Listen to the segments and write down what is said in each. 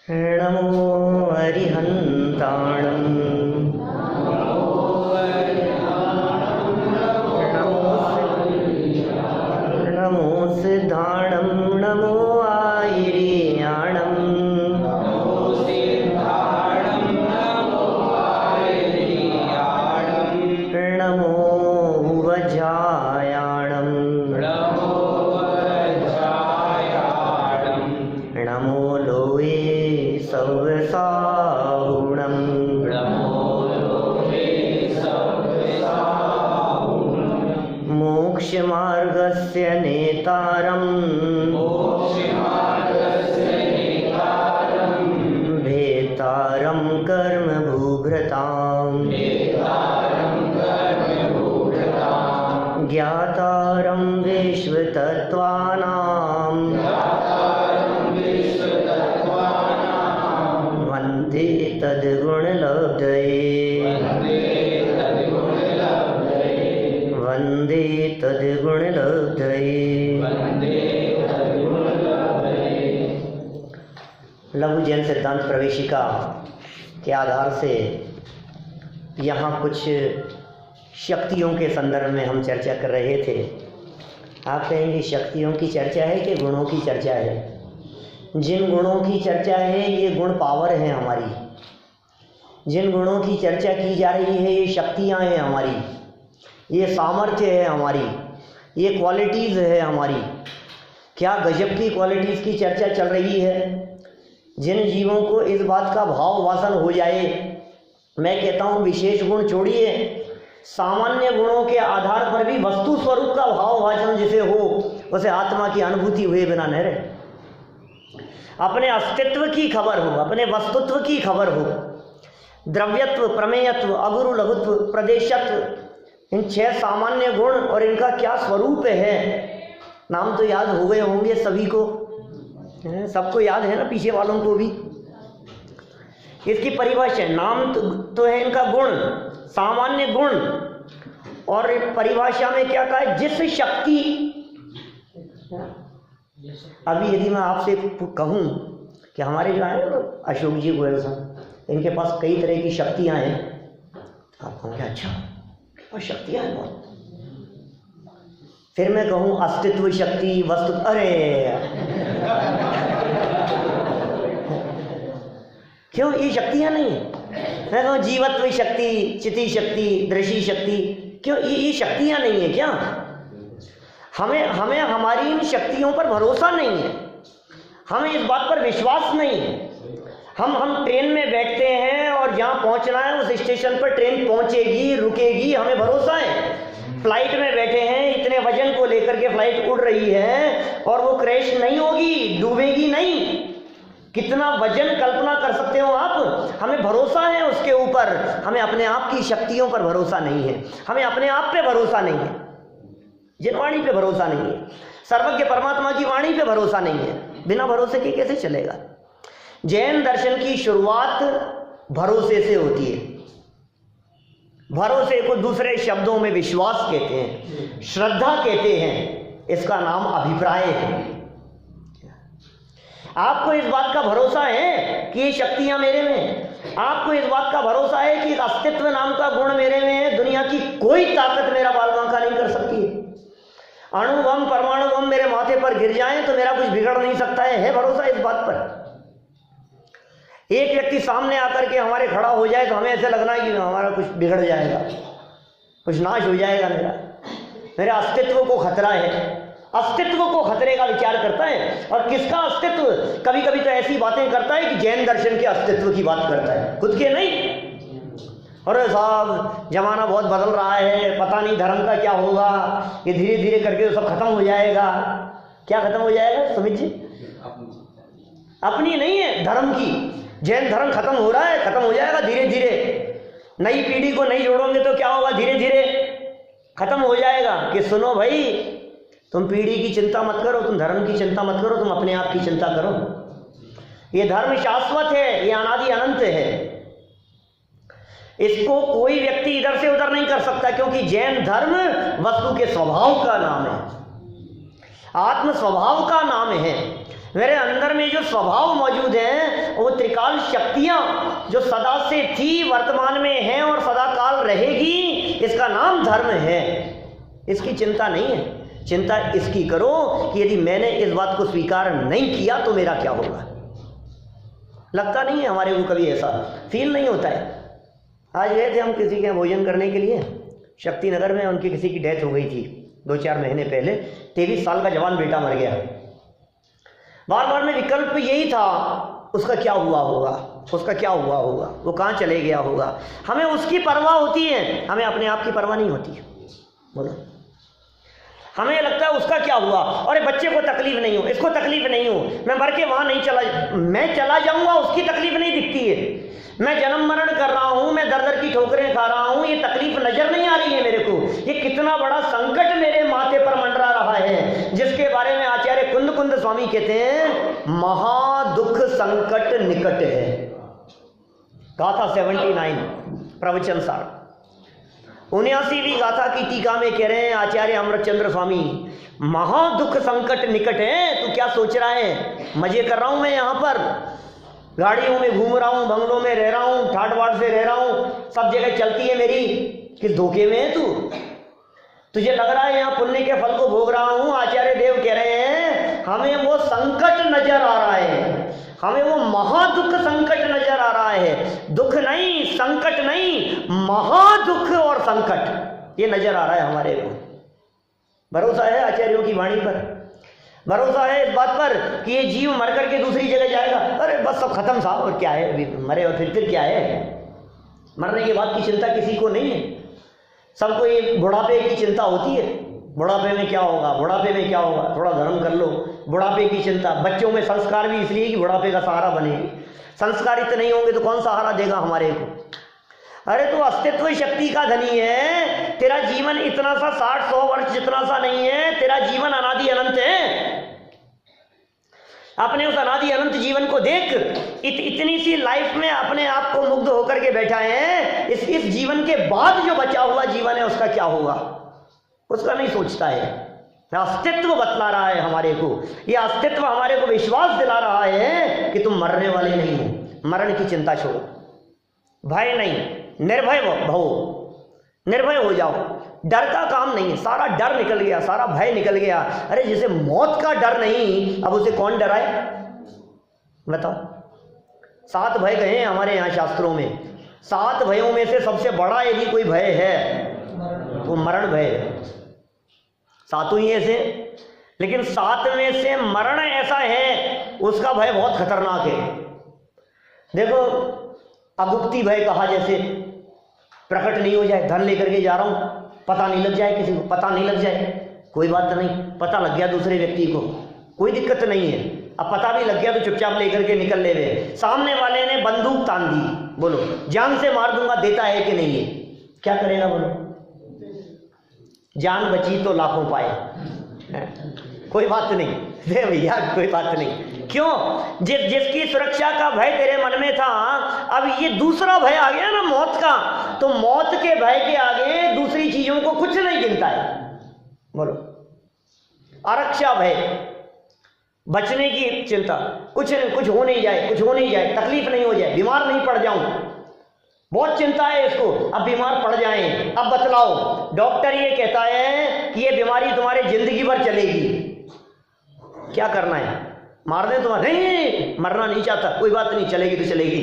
नमो अरिहन्ताणं नमो सिद्धाणं नमो आयर्याणं नमो वज्रायाणं नमो लोये सव्यसाहुणं मोक्षमार्गस्य नेतारं भेतारं कर्मभूभृतां ज्ञातारं विश्वतत्त्वानां वन्दे तद्गुणलब्धये वन्दे तद्गुणलब्धये। लघु जैन सिद्धांत प्रवेशिका के आधार से यहाँ कुछ शक्तियों के संदर्भ में हम चर्चा कर रहे थे। आप कहेंगे शक्तियों की चर्चा है कि गुणों की चर्चा है? जिन गुणों की चर्चा है ये गुण पावर है हमारी, जिन गुणों की चर्चा की जा रही है ये शक्तियाँ हैं हमारी, ये सामर्थ्य है हमारी, ये क्वालिटीज़ है हमारी। क्या गजब की क्वालिटीज़ की चर्चा चल रही है। जिन जीवों को इस बात का भाव वासन हो जाए, मैं कहता हूँ विशेष गुण छोड़िए, सामान्य गुणों के आधार पर भी वस्तु स्वरूप का भाव वासन जिसे हो, उसे आत्मा की अनुभूति हुए बिना न रहे। अपने अस्तित्व की खबर हो, अपने वस्तुत्व की खबर हो, द्रव्यत्व, प्रमेयत्व, अगुरु, लघुत्व, प्रदेशत्व, इन 6 सामान्य गुण और इनका क्या स्वरूप है। नाम तो याद हो गए होंगे सभी को, सबको याद है ना, पीछे वालों को भी। इसकी परिभाषा है, नाम तो है इनका गुण, सामान्य गुण, और परिभाषा में क्या कहा है, जिस शक्ति। अभी यदि मैं आपसे कहूँ कि हमारे जो है अशोक जी गोयल साहब, इनके पास कई तरह की शक्तियाँ हैं, आप कहोगे अच्छा और शक्तियाँ हैं बहुत। फिर मैं कहूँ अस्तित्व शक्ति, वस्तु, अरे क्यों ये शक्तियाँ नहीं है? मैं कहूँ जीवत्व शक्ति, चिति शक्ति, दृष्टि शक्ति, क्यों ये शक्तियाँ नहीं है क्या? हमें हमारी इन शक्तियों पर भरोसा नहीं है, हमें इस बात पर विश्वास नहीं है। हम ट्रेन में बैठते हैं और जहाँ पहुँचना है उस स्टेशन पर ट्रेन पहुँचेगी, रुकेगी, हमें भरोसा है। फ्लाइट में बैठे हैं, इतने वजन को लेकर के फ्लाइट उड़ रही है और वो क्रैश नहीं होगी, डूबेगी नहीं। कितना वजन कल्पना कर सकते हो आप, हमें भरोसा है उसके ऊपर। हमें अपने आप की शक्तियों पर भरोसा नहीं है, हमें अपने आप पे भरोसा नहीं है, जिन वाणी पे भरोसा नहीं है, सर्वज्ञ परमात्मा की वाणी पे भरोसा नहीं है। बिना भरोसे के कैसे चलेगा? जैन दर्शन की शुरुआत भरोसे से होती है। भरोसे को दूसरे शब्दों में विश्वास कहते हैं, श्रद्धा कहते हैं, इसका नाम अभिप्राय है। आपको इस बात का भरोसा है कि ये शक्तियां मेरे में हैं, आपको इस बात का भरोसा है कि अस्तित्व नाम का गुण मेरे में है, दुनिया की कोई ताकत मेरा बाल बांका नहीं कर सकती है। अणु बम, परमाणु बम मेरे माथे पर गिर जाएं तो मेरा कुछ बिगड़ नहीं सकता है भरोसा इस बात पर। एक व्यक्ति सामने आकर के हमारे खड़ा हो जाए तो हमें ऐसा लगना है कि हमारा कुछ बिगड़ जाएगा, कुछ नाश हो जाएगा, मेरे अस्तित्व को खतरा है। अस्तित्व को खतरे का विचार करता है, और किसका अस्तित्व? कभी कभी तो ऐसी बातें करता है कि जैन दर्शन के अस्तित्व की बात करता है, खुद के नहीं। अरे साहब जमाना बहुत बदल रहा है, पता नहीं धर्म का क्या होगा, ये धीरे धीरे करके तो सब खत्म हो जाएगा। क्या खत्म हो जाएगा सुमित जी? अपनी नहीं है, धर्म की। जैन धर्म खत्म हो रहा है, खत्म हो जाएगा धीरे धीरे। नई पीढ़ी को नहीं जोड़ोगे तो क्या होगा, धीरे धीरे खत्म हो जाएगा। कि सुनो भाई, तुम पीढ़ी की चिंता मत करो, तुम धर्म की चिंता मत करो, तुम अपने आप की चिंता करो। ये धर्म शाश्वत है, ये अनादि अनंत है, इसको कोई व्यक्ति इधर से उधर नहीं कर सकता, क्योंकि जैन धर्म वस्तु के स्वभाव का नाम है, आत्म स्वभाव का नाम है। मेरे अंदर में जो स्वभाव मौजूद है वो त्रिकाल शक्तियां जो सदा से थी, वर्तमान में है और सदा काल रहेगी, इसका नाम धर्म है। इसकी चिंता नहीं है। चिंता इसकी करो कि यदि मैंने इस बात को स्वीकार नहीं किया तो मेरा क्या होगा। लगता नहीं है हमारे को, कभी ऐसा फील नहीं होता है। आज गए थे हम किसी के भोजन करने के लिए शक्तिनगर में, उनकी किसी की डेथ हो गई थी 2-4 महीने पहले। 23 साल का जवान बेटा मर गया। बार बार में विकल्प यही था, उसका क्या हुआ होगा, उसका क्या हुआ होगा, वो कहाँ चले गया होगा। हमें उसकी परवाह होती है, हमें अपने आप की परवाह नहीं होती। बोलो, हमें लगता है उसका क्या हुआ, और बच्चे को तकलीफ नहीं हो, इसको तकलीफ नहीं हो, मैं मर के वहां नहीं मैं चला जाऊंगा, उसकी तकलीफ नहीं दिखती है। मैं जन्म मरण कर रहा हूं, मैं दर दर की ठोकरें खा रहा हूं, ये तकलीफ नजर नहीं आ रही है मेरे को। ये कितना बड़ा संकट मेरे माथे पर मंडरा रहा है, जिसके बारे में आचार्य कुंद कुंद स्वामी कहते हैं, महादुख संकट निकट है। गाथा 79 प्रवचन सार 79वीं गाथा की टीका में कह रहे हैं आचार्य अमृतचंद्र स्वामी, महादुख संकट निकट है। तू क्या सोच रहा है, मजे कर रहा हूं मैं यहाँ पर, गाड़ियों में घूम रहा हूं, बंगलों में रह रहा हूं, ठाट बाट से रह रहा हूं, सब जगह चलती है मेरी, किस धोखे में है तू? तुझे लग रहा है यहाँ पुण्य के फल को भोग रहा हूं। आचार्य देव कह रहे हैं, हमें वो संकट नजर आ रहा है, हमें वो महादुख संकट नजर आ रहा है। दुख नहीं, संकट नहीं, महादुख और संकट ये नजर आ रहा है हमारे को। भरोसा है आचार्यों की वाणी पर, भरोसा है इस बात पर कि ये जीव मर करके दूसरी जगह जाएगा। अरे बस सब खत्म साहब, और क्या है, मरे और फिर क्या है। मरने के बाद की चिंता किसी को नहीं है। सबको ये बुढ़ापे की चिंता होती है, बुढ़ापे में क्या होगा, बुढ़ापे में क्या होगा, थोड़ा धर्म कर लो, बुढ़ापे की चिंता। बच्चों में संस्कार भी इसलिए कि बुढ़ापे का सहारा बनेगी। संस्कारित नहीं होंगे तो कौन सहारा देगा हमारे को। अरे तो अस्तित्व शक्ति का धनी है, तेरा जीवन इतना सा 60-100 वर्ष जितना सा नहीं है, तेरा जीवन अनादि अनंत है। अपने उस अनादि अनंत जीवन को देख, इतनी सी लाइफ में अपने आप को मुग्ध होकर के बैठा है। इस जीवन के बाद जो बचा हुआ जीवन है उसका क्या होगा, उसका नहीं सोचता है। अस्तित्व बतला रहा है हमारे को, यह अस्तित्व हमारे को विश्वास दिला रहा है कि तुम मरने वाले नहीं हो। मरण की चिंता छोड़ो, भय नहीं, निर्भय भवो, निर्भय हो जाओ। डर का काम नहीं है, सारा डर निकल गया, सारा भय निकल गया। अरे जिसे मौत का डर नहीं, अब उसे कौन डराए बताओ। 7 भय कहे हमारे यहाँ शास्त्रों में, 7 भयों में से सबसे बड़ा यदि कोई भय है वो मरण भय है। 7 ही ऐसे, लेकिन 7 में से मरण ऐसा है उसका भय बहुत खतरनाक है। देखो, अगुप्ती भय कहा, जैसे प्रकट नहीं हो जाए, धन लेकर के जा रहा हूं, पता नहीं लग जाए, किसी को पता नहीं लग जाए, कोई बात नहीं, पता लग गया दूसरे व्यक्ति को, कोई दिक्कत नहीं है। अब पता भी लग गया तो चुपचाप लेकर के निकल ले गए। सामने वाले ने बंदूक तान दी, बोलो जान से मार दूंगा, देता है कि नहीं है, क्या करेगा बोलो। जान बची तो लाखों पाए, कोई बात नहीं दे भैया, कोई बात नहीं। क्यों? जिसकी सुरक्षा का भय तेरे मन में था, अब ये दूसरा भय आ गया ना मौत का, तो मौत के भय के आगे दूसरी चीजों को कुछ नहीं गिनता है। बोलो, आरक्षा भय, बचने की चिंता, कुछ हो नहीं जाए, कुछ हो नहीं जाए, तकलीफ नहीं हो जाए, बीमार नहीं पड़ जाऊं, बहुत चिंता है इसको। अब बीमार पड़ जाएं, अब बतलाओ, डॉक्टर ये कहता है कि ये बीमारी तुम्हारी जिंदगी भर चलेगी, क्या करना है? मार दे तुम्हारा? नहीं, मरना नहीं चाहता, कोई बात नहीं, चलेगी तो चलेगी।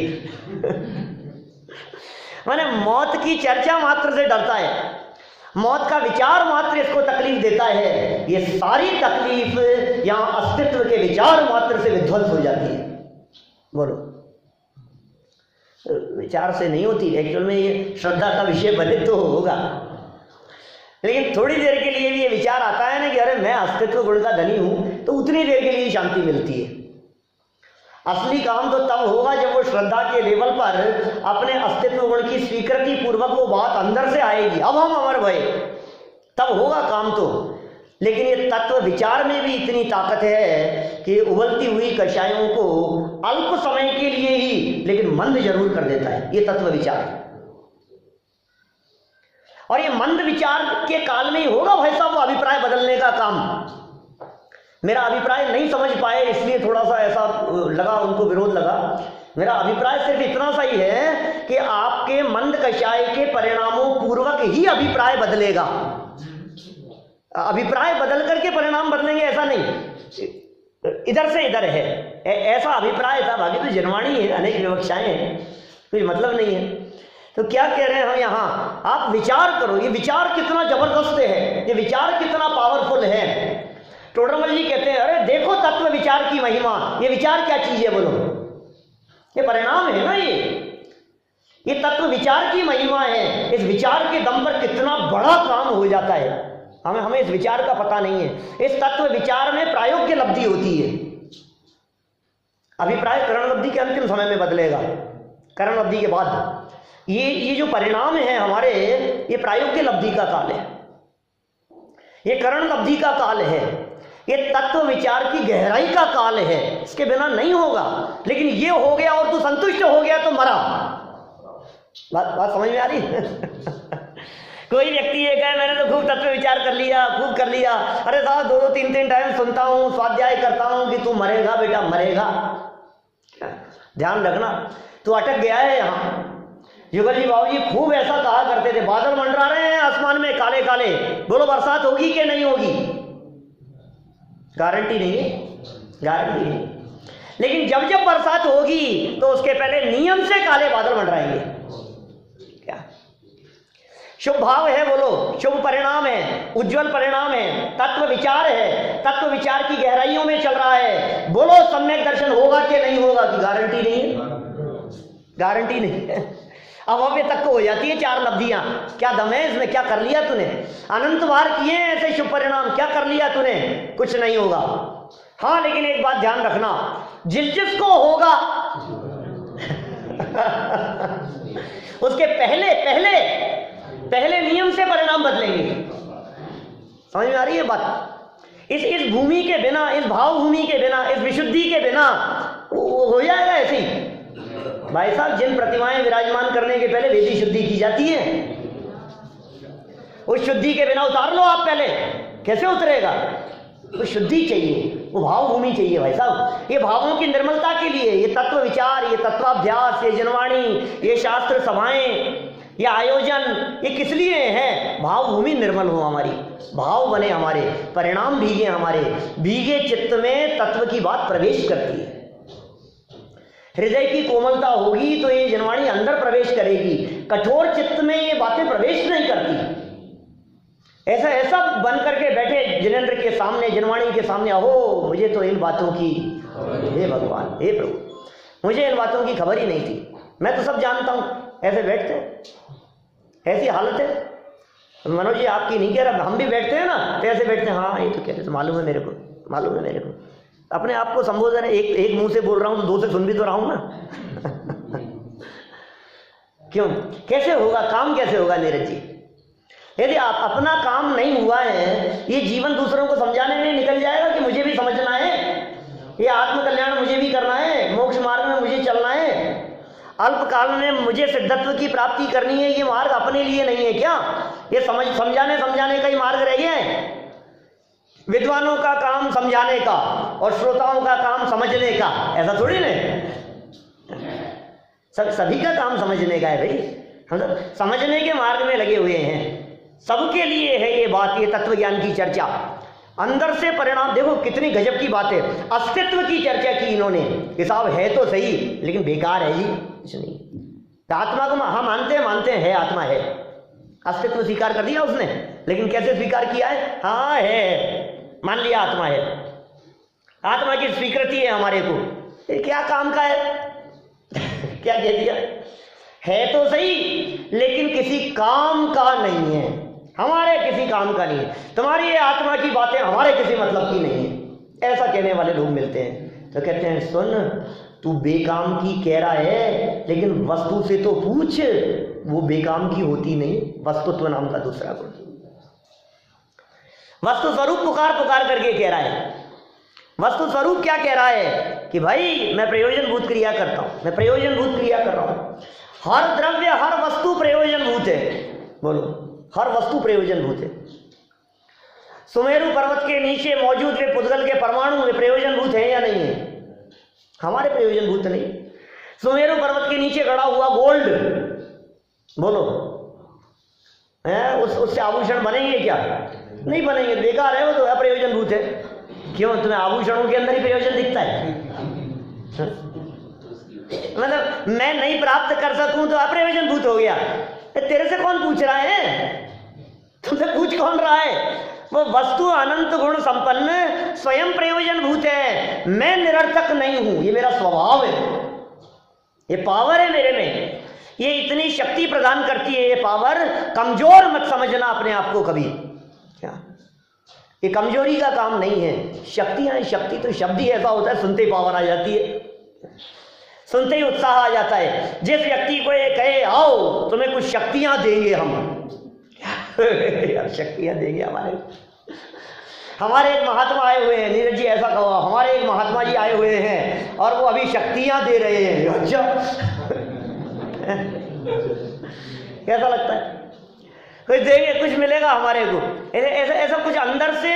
मैंने मौत की चर्चा मात्र से डरता है, मौत का विचार मात्र इसको तकलीफ देता है। ये सारी तकलीफ यहां अस्तित्व के विचार मात्र से विध्वंस हो जाती है। बोलो, विचार से नहीं होती, एक्चुअल में ये श्रद्धा का विषय बने तो होगा, लेकिन थोड़ी देर के लिए भी ये विचार आता है ना कि अरे मैं अस्तित्व गुण का धनी हूं, तो उतनी देर के लिए शांति मिलती है। असली काम तो तब होगा जब वो श्रद्धा के लेवल पर अपने अस्तित्व गुण की स्वीकृति पूर्वक वो बात अंदर से आएगी, अब हम अमर भय, तब होगा काम तो। लेकिन ये तत्व विचार में भी इतनी ताकत है कि उबलती हुई कषायों को अल्प समय के लिए ही लेकिन मंद जरूर कर देता है, ये तत्व विचार है। और ये मंद विचार के काल में ही होगा भाई साहब वो अभिप्राय बदलने का काम। मेरा अभिप्राय नहीं समझ पाए इसलिए थोड़ा सा ऐसा लगा, उनको विरोध लगा, मेरा अभिप्राय सिर्फ इतना सा ही है कि आपके मंद कषाय के परिणामों पूर्वक ही अभिप्राय बदलेगा। अभिप्राय बदल करके परिणाम बदलेंगे ऐसा नहीं, इधर से इधर है, ऐसा अभिप्राय था। बाकी तो जनवाणी है, अनेक विवक्षाएं हैं, कोई मतलब नहीं है। तो क्या कह रहे हैं हम यहाँ, आप विचार करो, ये विचार कितना जबरदस्त है, ये विचार कितना पावरफुल है। टोडरमल जी कहते हैं अरे देखो तत्व विचार की महिमा, ये विचार क्या चीज है बोलो, ये परिणाम है ना, ये तत्व विचार की महिमा है। इस विचार के दम पर कितना बड़ा काम हो जाता है, हमें इस विचार का पता नहीं है। इस तत्व विचार में प्रायोग्य लब्धि होती है। अभिप्राय करण लब्धि के अंतिम समय में बदलेगा, करण लब्धि के बाद। ये जो परिणाम है हमारे, ये प्रायोग्य लब्धि का काल है, ये करण लब्धि का काल है, ये तत्व विचार की गहराई का काल है। इसके बिना नहीं होगा। लेकिन ये हो गया और तू संतुष्ट हो गया तो मरा। बात समझ में आ रही? कोई व्यक्ति ये कहे मैंने तो खूब तत्व विचार कर लिया, खूब कर लिया, अरे साहब 2-3 टाइम सुनता हूँ, स्वाध्याय करता हूँ कि तू मरेगा बेटा, मरेगा। ध्यान रखना, तू अटक गया है यहाँ। युगल जी बाबू जी खूब ऐसा कहा करते थे, बादल मंडरा रहे हैं आसमान में काले काले, बोलो बरसात होगी कि नहीं होगी? गारंटी नहीं है, गारंटी नहीं। लेकिन जब जब बरसात होगी तो उसके पहले नियम से काले बादल मंडराएंगे। क्या शुभ भाव है बोलो, शुभ परिणाम है, उज्जवल परिणाम है, तत्व विचार है, तत्व विचार की गहराइयों में चल रहा है। बोलो सम्यक दर्शन होगा कि नहीं होगा? की गारंटी नहीं है, गारंटी नहीं है। अब अव्य तक हो जाती है 4 लब्धियां। क्या दम है इसमें? क्या कर लिया तूने? अनंत बार किए ऐसे शुभ परिणाम, क्या कर लिया तूने? कुछ नहीं होगा। हाँ लेकिन एक बात ध्यान रखना, जिसको होगा उसके पहले पहले पहले नियम से परिणाम बदलेंगे। समझ में आ रही है बात? इस भूमि के बिना, इस भाव भूमि के बिना, इस विशुद्धि के बिना वो हो जाएगा ऐसे ही। भाई साहब जिन प्रतिमाएं विराजमान करने के पहले वेदी शुद्धि की जाती है, उस शुद्धि के बिना उतार लो आप पहले, कैसे उतरेगा? वो शुद्धि चाहिए, वो भाव भूमि चाहिए भाई साहब। ये भावों की निर्मलता के लिए ये तत्व विचार, ये तत्वाभ्यास, ये जनवाणी, ये शास्त्र सभाएं, ये आयोजन, ये किस लिए है? भाव भूमि निर्मल हो हमारी, भाव बने हमारे, परिणाम भीगे हमारे। भीगे चित्त में तत्व की बात प्रवेश करती है। हृदय की कोमलता होगी तो ये जनवाणी अंदर प्रवेश करेगी। कठोर चित्त में ये बातें प्रवेश नहीं करती। ऐसा ऐसा बन करके बैठे जिनेंद्र के सामने, जनवाणी के सामने, अहो मुझे तो इन बातों की, हे भगवान, हे प्रभु, मुझे इन बातों की खबर ही नहीं थी, मैं तो सब जानता हूं। ऐसे बैठते, ऐसी हालत है। मनोज जी आपकी नहीं कह रहा, हम भी बैठते हैं ना तो ऐसे बैठते हैं, हाँ ये तो कह रहे थे, मालूम है मेरे को, मालूम है मेरे को। अपने आप को संबोधन है, एक मुंह से बोल रहा हूं तो 2 से सुन भी तो रहा हूं ना। क्यों? कैसे होगा काम? कैसे होगा नीरज जी? यदि आप अपना काम नहीं हुआ है, ये जीवन दूसरों को समझाने में निकल जाएगा कि मुझे भी समझना है, ये आत्मकल्याण मुझे भी करना है, मोक्ष मार्ग में मुझे चलना है, अल्पकाल में मुझे सिद्धत्व की प्राप्ति करनी है। ये मार्ग अपने लिए नहीं है क्या? ये समझाने का ही मार्ग रह गया है। विद्वानों का काम समझाने का और श्रोताओं का काम समझने का, ऐसा थोड़ी ना। सभी का काम समझने का है भाई, हम सब समझने के मार्ग में लगे हुए हैं। सबके लिए है ये बात, ये तत्व ज्ञान की चर्चा। अंदर से परिणाम देखो कितनी गजब की बात है। अस्तित्व की चर्चा की इन्होंने, हिसाब है तो सही लेकिन बेकार है जी, कुछ नहीं। आत्मा को हम मानते हैं आत्मा है, अस्तित्व स्वीकार कर दिया उसने, लेकिन कैसे स्वीकार किया है? हाँ है, मान लिया आत्मा है, आत्मा की स्वीकृति है हमारे को। ये क्या काम का है? क्या कह दिया? है तो सही लेकिन किसी काम का नहीं है, हमारे किसी काम का नहीं है। तुम्हारी ये आत्मा की बातें हमारे किसी मतलब की नहीं है, ऐसा कहने वाले लोग मिलते हैं। तो कहते हैं सुन, तू बेकाम की कह रहा है लेकिन वस्तु से तो पूछ, वो बेकाम की होती नहीं। वस्तुत्व नाम का दूसरा गुण, वस्तु स्वरूप पुकार करके कह रहा है। वस्तु स्वरूप क्या कह रहा है कि भाई मैं प्रयोजनभूत क्रिया करता हूं, मैं प्रयोजनभूत क्रिया कर रहा हूं। हर द्रव्य, हर वस्तु प्रयोजनभूत है। बोलो, हर वस्तु प्रयोजनभूत है। सुमेरु पर्वत के नीचे मौजूद वे पुद्गल के परमाणु वे प्रयोजनभूत है या नहीं है? हमारे प्रयोजनभूत नहीं। सुमेरु पर्वत के नीचे गड़ा हुआ गोल्ड, बोलो उससे आभूषण बनेंगे क्या? नहीं बनेंगे, बेकार है वो, तो अप्रयोजनभूत है। क्यों? तुम्हें आभूषणों के अंदर ही प्रयोजन दिखता है? मतलब मैं नहीं प्राप्त कर सकूं तो अप्रयोजनभूत हो गया। तेरे से कौन पूछ रहा है? तुमसे पूछ कौन रहा है? वो वस्तु अनंत गुण संपन्न स्वयं प्रयोजनभूत है। मैं निरर्थक नहीं हूं, ये मेरा स्वभाव है, ये पावर है मेरे में, ये इतनी शक्ति प्रदान करती है। ये पावर कमजोर मत समझना अपने आप को कभी। क्या ये कमजोरी का काम नहीं है, शक्तियां, शक्ति तो शब्द ही ऐसा होता है, सुनते ही पावर आ जाती है, सुनते ही उत्साह आ जाता है। जिस व्यक्ति को ये कहे आओ तुम्हें कुछ शक्तियां देंगे हम, यार शक्तियां देंगे हमारे एक महात्मा आए हुए हैं, नीरज जी ऐसा कहा, हमारे एक महात्मा जी आए हुए हैं और वो अभी शक्तियां दे रहे हैं। अच्छा कैसा लगता है? कुछ देंगे, कुछ मिलेगा हमारे को, ऐसा ऐसा कुछ अंदर से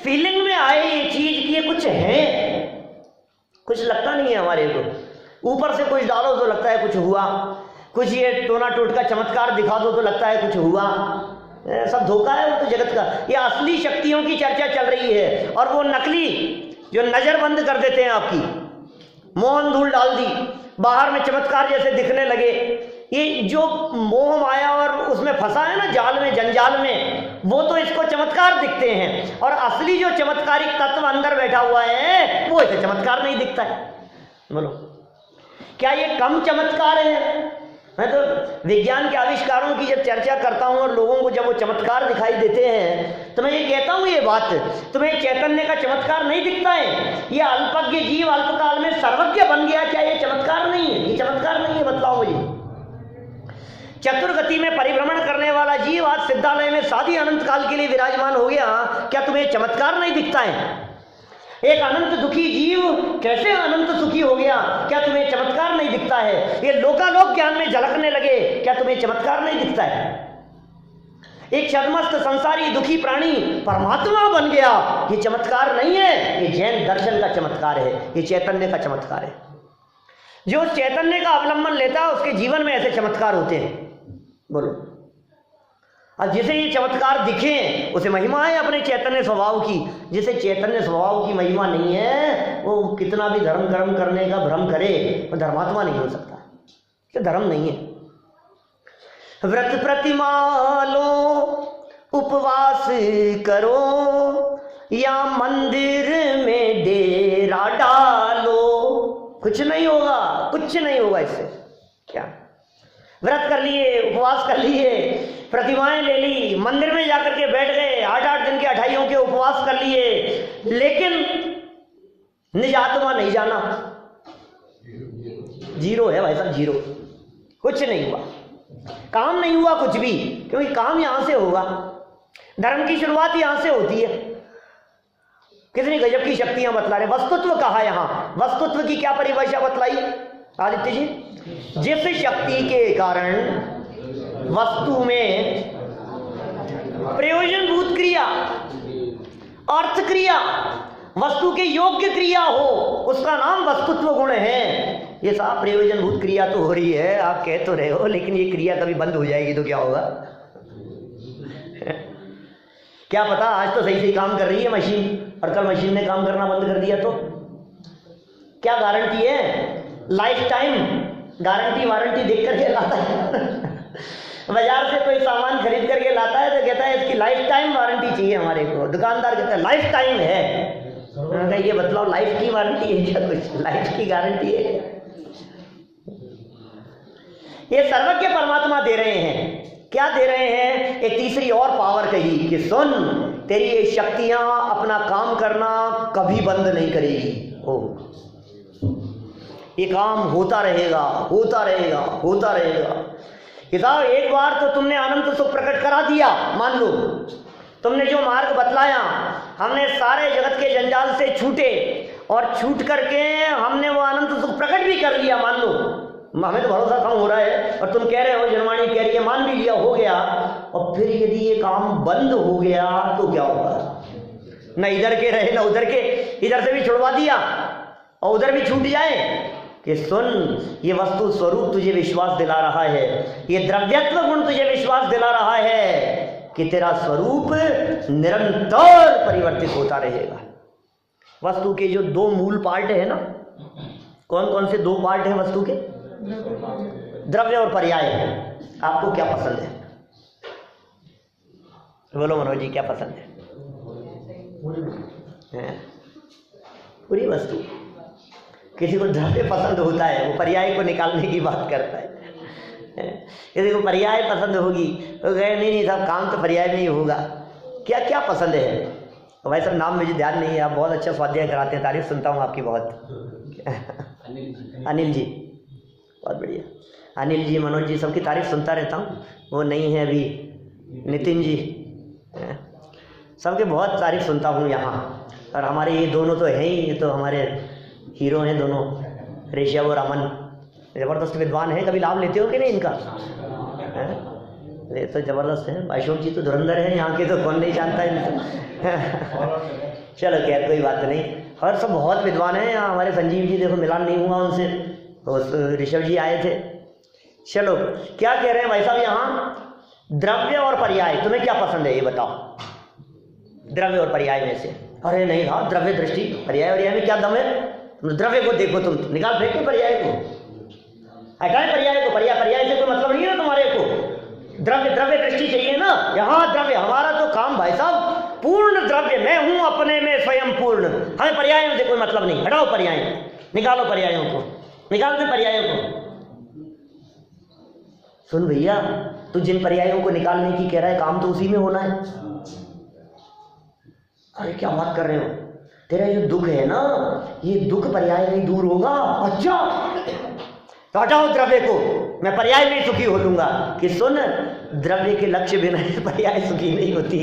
फीलिंग में आए ये चीज की ये कुछ है, कुछ लगता नहीं है हमारे को। ऊपर से कुछ डालो तो लगता है कुछ हुआ, कुछ ये टोना टोटका चमत्कार दिखा दो तो लगता है कुछ हुआ। सब धोखा है वो तो जगत का। ये असली शक्तियों की चर्चा चल रही है और वो नकली जो नजर बंद कर देते हैं आपकी, मोहन धूल डाल दी, बाहर में चमत्कार जैसे दिखने लगे। ये जो मोह माया और उसमें फंसा है ना, जाल में, जंजाल में, वो तो इसको चमत्कार दिखते हैं और असली जो चमत्कारिक तत्व अंदर बैठा हुआ है वो इसे चमत्कार नहीं दिखता है। बोलो क्या ये कम चमत्कार है? मैं तो विज्ञान के आविष्कारों की जब चर्चा करता हूं और लोगों को जब वो चमत्कार दिखाई देते हैं तो मैं ये कहता हूं, ये बात तुम्हें चैतन्य का चमत्कार नहीं दिखता है? ये अल्पज्ञ जीव अल्पकाल में सर्वज्ञ बन गया, क्या ये चमत्कार नहीं है? ये चमत्कार नहीं है, बतलाओ मुझे। चतुर्गति में परिभ्रमण करने वाला जीव आज सिद्धालय में साधी अनंत काल के लिए विराजमान हो गया, क्या तुम्हें चमत्कार नहीं दिखता है? एक अनंत दुखी जीव कैसे अनंत सुखी हो गया, क्या तुम्हें चमत्कार नहीं दिखता है? ये लोकालोक ज्ञान में झलकने लगे, क्या तुम्हें चमत्कार नहीं दिखता है? एक छद्मस्त संसारी दुखी प्राणी परमात्मा बन गया, ये चमत्कार नहीं है, ये जैन दर्शन का चमत्कार है, ये चैतन्य का चमत्कार है। जो चैतन्य का अवलंबन लेता है उसके जीवन में ऐसे चमत्कार होते हैं। बोलो, और जिसे ये चमत्कार दिखे उसे महिमा है अपने चैतन्य स्वभाव की। जिसे चैतन्य स्वभाव की महिमा नहीं है वो कितना भी धर्म कर्म करने का भ्रम करे, वो धर्मात्मा नहीं हो सकता, ये धर्म नहीं है। व्रत प्रतिमा लो, उपवास करो या मंदिर में डेरा डालो, कुछ नहीं होगा, कुछ नहीं होगा इससे। क्या व्रत कर लिए, उपवास कर लिए, प्रतिमाएं ले ली, मंदिर में जाकर के बैठ गए, 8-8 दिन के 28 के उपवास कर लिए, लेकिन निज आत्मा नहीं जाना, जीरो है भाई साहब, जीरो, कुछ नहीं हुआ, काम नहीं हुआ कुछ भी, क्योंकि काम यहां से होगा, धर्म की शुरुआत यहां से होती है। कितनी गजब की शक्तियां बतला रहे। वस्तुत्व कहा यहां, वस्तुत्व की क्या परिभाषा बतलाई आदित्य जी? जिस शक्ति के कारण वस्तु में प्रयोजनभूत क्रिया, अर्थ क्रिया, वस्तु के योग्य क्रिया हो, उसका नाम वस्तुत्व गुण है। ये साहब प्रयोजनभूत क्रिया तो हो रही है, आप कह तो रहे हो, लेकिन ये क्रिया कभी बंद हो जाएगी तो क्या होगा? क्या पता, आज तो सही सही काम कर रही है मशीन और कल मशीन ने काम करना बंद कर दिया तो क्या गारंटी है? लाइफ टाइम गारंटी वारंटी देख करके लाता है बाजार से कोई सामान खरीद करके लाता है तो कहता है इसकी लाइफ टाइम वारंटी चाहिए हमारे को। दुकानदार कहता है लाइफ टाइम है, ये बतलाओ लाइफ की वारंटी है क्या? कुछ लाइफ की गारंटी है? ये सर्वज्ञ परमात्मा दे रहे हैं। क्या दे रहे हैं? एक तीसरी और पावर कही कि सुन, तेरी ये शक्तियां अपना काम करना कभी बंद नहीं करेगी, ये काम होता रहेगा, होता रहेगा, होता रहेगा। किताब एक बार तो तुमने अनंत सुख प्रकट करा दिया, मान लो तुमने जो मार्ग बतलाया, हमने सारे जगत के जंजाल से छूटे और छूट करके हमने वो अनंत सुख प्रकट भी कर लिया, मान लो, हमें तो भरोसा कम हो रहा है और तुम कह रहे हो, जनवाणी कह रही है मान भी लिया, हो गया, और फिर यदि ये काम बंद हो गया तो क्या होगा? न इधर के रहे न उधर के, इधर से भी छुड़वा दिया और उधर भी छूट जाए कि सुन, ये वस्तु स्वरूप तुझे विश्वास दिला रहा है, ये द्रव्यत्व गुण तुझे विश्वास दिला रहा है कि तेरा स्वरूप निरंतर परिवर्तित होता रहेगा। वस्तु के जो दो मूल पार्ट है ना, कौन कौन से दो पार्ट हैं वस्तु के? द्रव्य और पर्याय। आपको क्या पसंद है? बोलो मनोज जी, क्या पसंद है? पूरी वस्तु। किसी को द्रव्य पसंद होता है, वो पर्याय को निकालने की बात करता है। किसी को पर्याय पसंद होगी तो कहे नहीं साहब, काम तो पर्याय में ही होगा। क्या क्या पसंद है? भाई साहब नाम मुझे ध्यान नहीं है, आप बहुत अच्छा स्वाध्याय कराते हैं, तारीफ सुनता हूँ आपकी बहुत। अनिल जी, बहुत बढ़िया। अनिल जी, मनोज जी, सबकी तारीफ सुनता रहता हूँ। वो नहीं है अभी नितिन जी, सबके बहुत तारीफ सुनता हूँ यहाँ। और हमारे ये दोनों तो हैं ही, ये तो हमारे हीरो हैं दोनों, ऋषभ और अमन। ज़बरदस्त विद्वान हैं। कभी लाभ लेते हो कि नहीं इनका? ये तो ज़बरदस्त है। अशोक जी तो धुरंधर हैं यहाँ के, तो कौन नहीं जानता इनको। चलो खैर कोई बात नहीं। और सब बहुत विद्वान हैं यहाँ। हमारे संजीव जी, देखो मिलान नहीं हुआ उनसे, तो ऋषभ जी आए थे। चलो क्या कह रहे हैं भाई साहब यहाँ? द्रव्य और पर्याय, तुम्हें क्या पसंद है ये बताओ? द्रव्य और पर्याय में से? अरे नहीं हाँ, द्रव्य दृष्टि, पर्याय और में क्या दम है? द्रव्य को देखो, तुम निकाल फेंको पर्याय को, हटाए पर्याय को। पर्याय से कोई मतलब नहीं है ना तुम्हारे को। द्रव्य दृष्टि चाहिए ना। यहाँ द्रव्य, हमारा तो काम भाई साहब पूर्ण द्रव्य, मैं हूं अपने में स्वयं पूर्ण। हमें पर्यायों से कोई मतलब नहीं। हटाओ पर्याय, निकालो पर्यायों को, निकाल दे पर्यायों को। सुन भैया, तू जिन पर्यायों को निकालने की कह रहा है, काम तो उसी में होना है। अरे क्या बात कर रहे हो? तेरा ये दुख है ना, ये दुख पर्याय नहीं दूर होगा। अच्छा तो हटाओ द्रव्य को, मैं पर्याय में सुखी हो लूंगा। कि सुन, द्रव्य के लक्ष्य बिना पर्याय सुखी नहीं होती।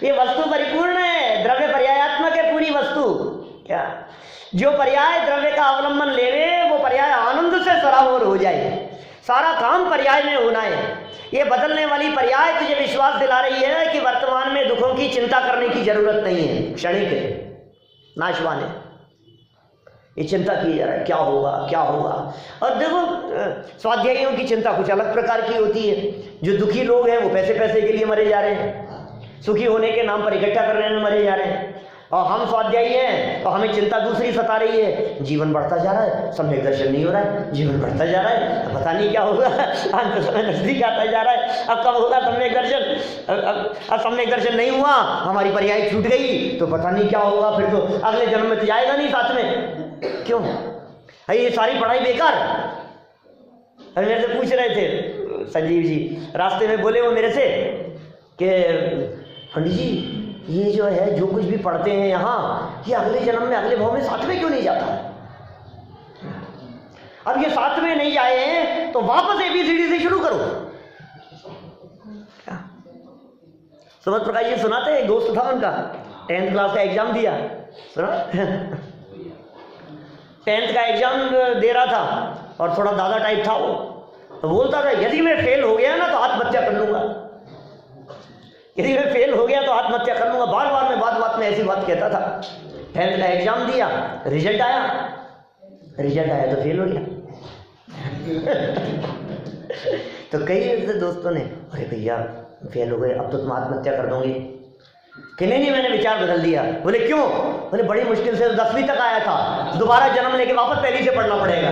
ये वस्तु परिपूर्ण है, द्रव्य पर्यायात्मक है पूरी वस्तु। क्या जो पर्याय द्रव्य का अवलंबन लेवे, वो पर्याय आनंद से सराबोर हो जाए। सारा काम पर्याय में होना है। ये बदलने वाली पर्याय तुझे विश्वास दिला रही है कि वर्तमान में दुखों की चिंता करने की जरूरत नहीं है, क्षणिक है, नाशवान है। ये चिंता की जा रहा है क्या होगा क्या होगा। और देखो स्वाध्यायियों की चिंता कुछ अलग प्रकार की होती है। जो दुखी लोग हैं वो पैसे के लिए मरे जा रहे हैं, सुखी होने के नाम पर इकट्ठा करने में मरे जा रहे हैं। और हम स्वाध्यायी हैं तो हमें चिंता दूसरी सता रही है। जीवन बढ़ता जा रहा है, सम्यक दर्शन नहीं हो रहा है, जीवन बढ़ता जा रहा है, पता नहीं क्या होगा, अंत समय नजदीक आता जा रहा है, अब कब होगा सम्यक दर्शन। अब सम्यक दर्शन नहीं हुआ, हमारी पर्याय छूट गई, तो पता नहीं क्या होगा, फिर तो अगले जन्म में तो जाएगा नहीं साथ में। क्यों? अरे ये सारी पढ़ाई बेकार। अरे मेरे से पूछ रहे थे संजीव जी, रास्ते में बोले वो मेरे से कि पंडित जी ये जो है, जो कुछ भी पढ़ते हैं यहाँ, ये अगले जन्म में, अगले भाव में साथ में क्यों नहीं जाता? अब ये साथ में नहीं जाए हैं तो वापस ABCD से शुरू करो। सुमत प्रकाश जी सुनाते, एक दोस्त था उनका, 10th क्लास का एग्जाम दिया, सुना 10th का एग्जाम दे रहा था और थोड़ा दादा टाइप था वो, तो बोलता था यदि मैं फेल हो गया ना तो आत्महत्या कर लूंगा, यदि मैं फेल हो गया तो आत्महत्या कर लूंगा। बार बार में बात में ऐसी बात कहता था। 10th का एग्जाम दिया, रिजल्ट आया तो फेल हो गया। तो कई ऐसे दोस्तों ने, अरे भैया फेल हो गए, अब तो तुम आत्महत्या कर दोगे। कि नहीं मैंने विचार बदल दिया। बोले क्यों? बोले बड़ी मुश्किल से 10वीं तक आया था, दोबारा जन्म लेके वापस पहली से पढ़ना पड़ेगा।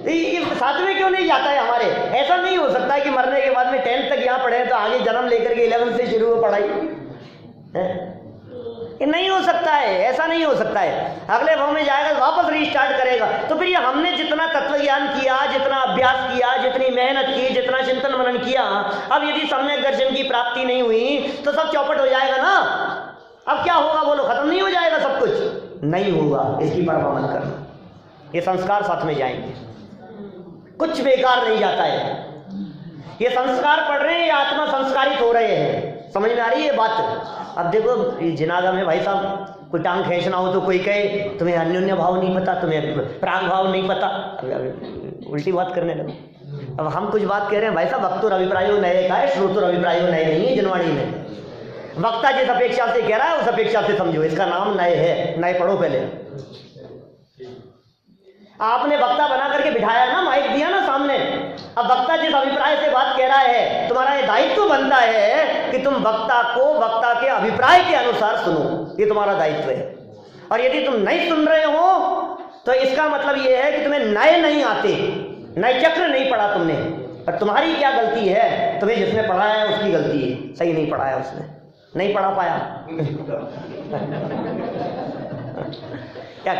ये साथ में क्यों नहीं जाता है हमारे? ऐसा नहीं हो सकता है कि मरने के बाद में 10th तक यहाँ पढ़े तो आगे जन्म लेकर के 11th से शुरू हो पढ़ाई। ये नहीं हो सकता है, ऐसा नहीं हो सकता है। अगले भाव में जाएगा वापस रीस्टार्ट करेगा। तो फिर ये हमने जितना तत्व ज्ञान किया, जितना अभ्यास किया, जितनी मेहनत की, जितना चिंतन मनन किया, अब यदि सम्यक दर्शन की प्राप्ति नहीं हुई तो सब चौपट हो जाएगा ना। अब क्या होगा बोलो? खत्म नहीं हो जाएगा सब कुछ? नहीं होगा, इसकी परवाह मत करना। ये संस्कार साथ में जाएंगे, कुछ बेकार नहीं जाता है। ये संस्कार पढ़ रहे हैं, ये आत्मा संस्कारित हो रहे हैं। समझ में आ रही है बात? अब देखो जिनागा में भाई साहब कोई टांग खींचना हो तो कोई कहे तुम्हें अन्योन्य भाव नहीं पता, तुम्हें प्राग भाव नहीं पता, उल्टी बात करने लगे। अब हम कुछ बात कह रहे हैं भाई साहब, वक्तुर अभिप्रायो नए का है, श्रोतुर अभिप्रायो नए नहीं है जनवाणी में। वक्ता जिस अपेक्षा से कह रहा है उस अपेक्षा से समझो, इसका नाम नए है। नए पढ़ो पहले। आपने वक्ता बना करके बिठाया ना, माइक दिया ना सामने, अब वक्ता जिस अभिप्राय से बात कह रहा है, तुम्हारा ये दायित्व बनता है कि तुम वक्ता को वक्ता के अभिप्राय के अनुसार सुनो, ये तुम्हारा दायित्व है। और यदि तुम नहीं सुन रहे हो तो इसका मतलब ये है कि तुम्हें नए नहीं आते, नए चक्र नहीं पढ़ा तुमने। और तुम्हारी क्या गलती है? तुम्हें जिसने पढ़ाया है उसकी गलती है, सही नहीं पढ़ाया उसने, नहीं पढ़ा पाया। क्या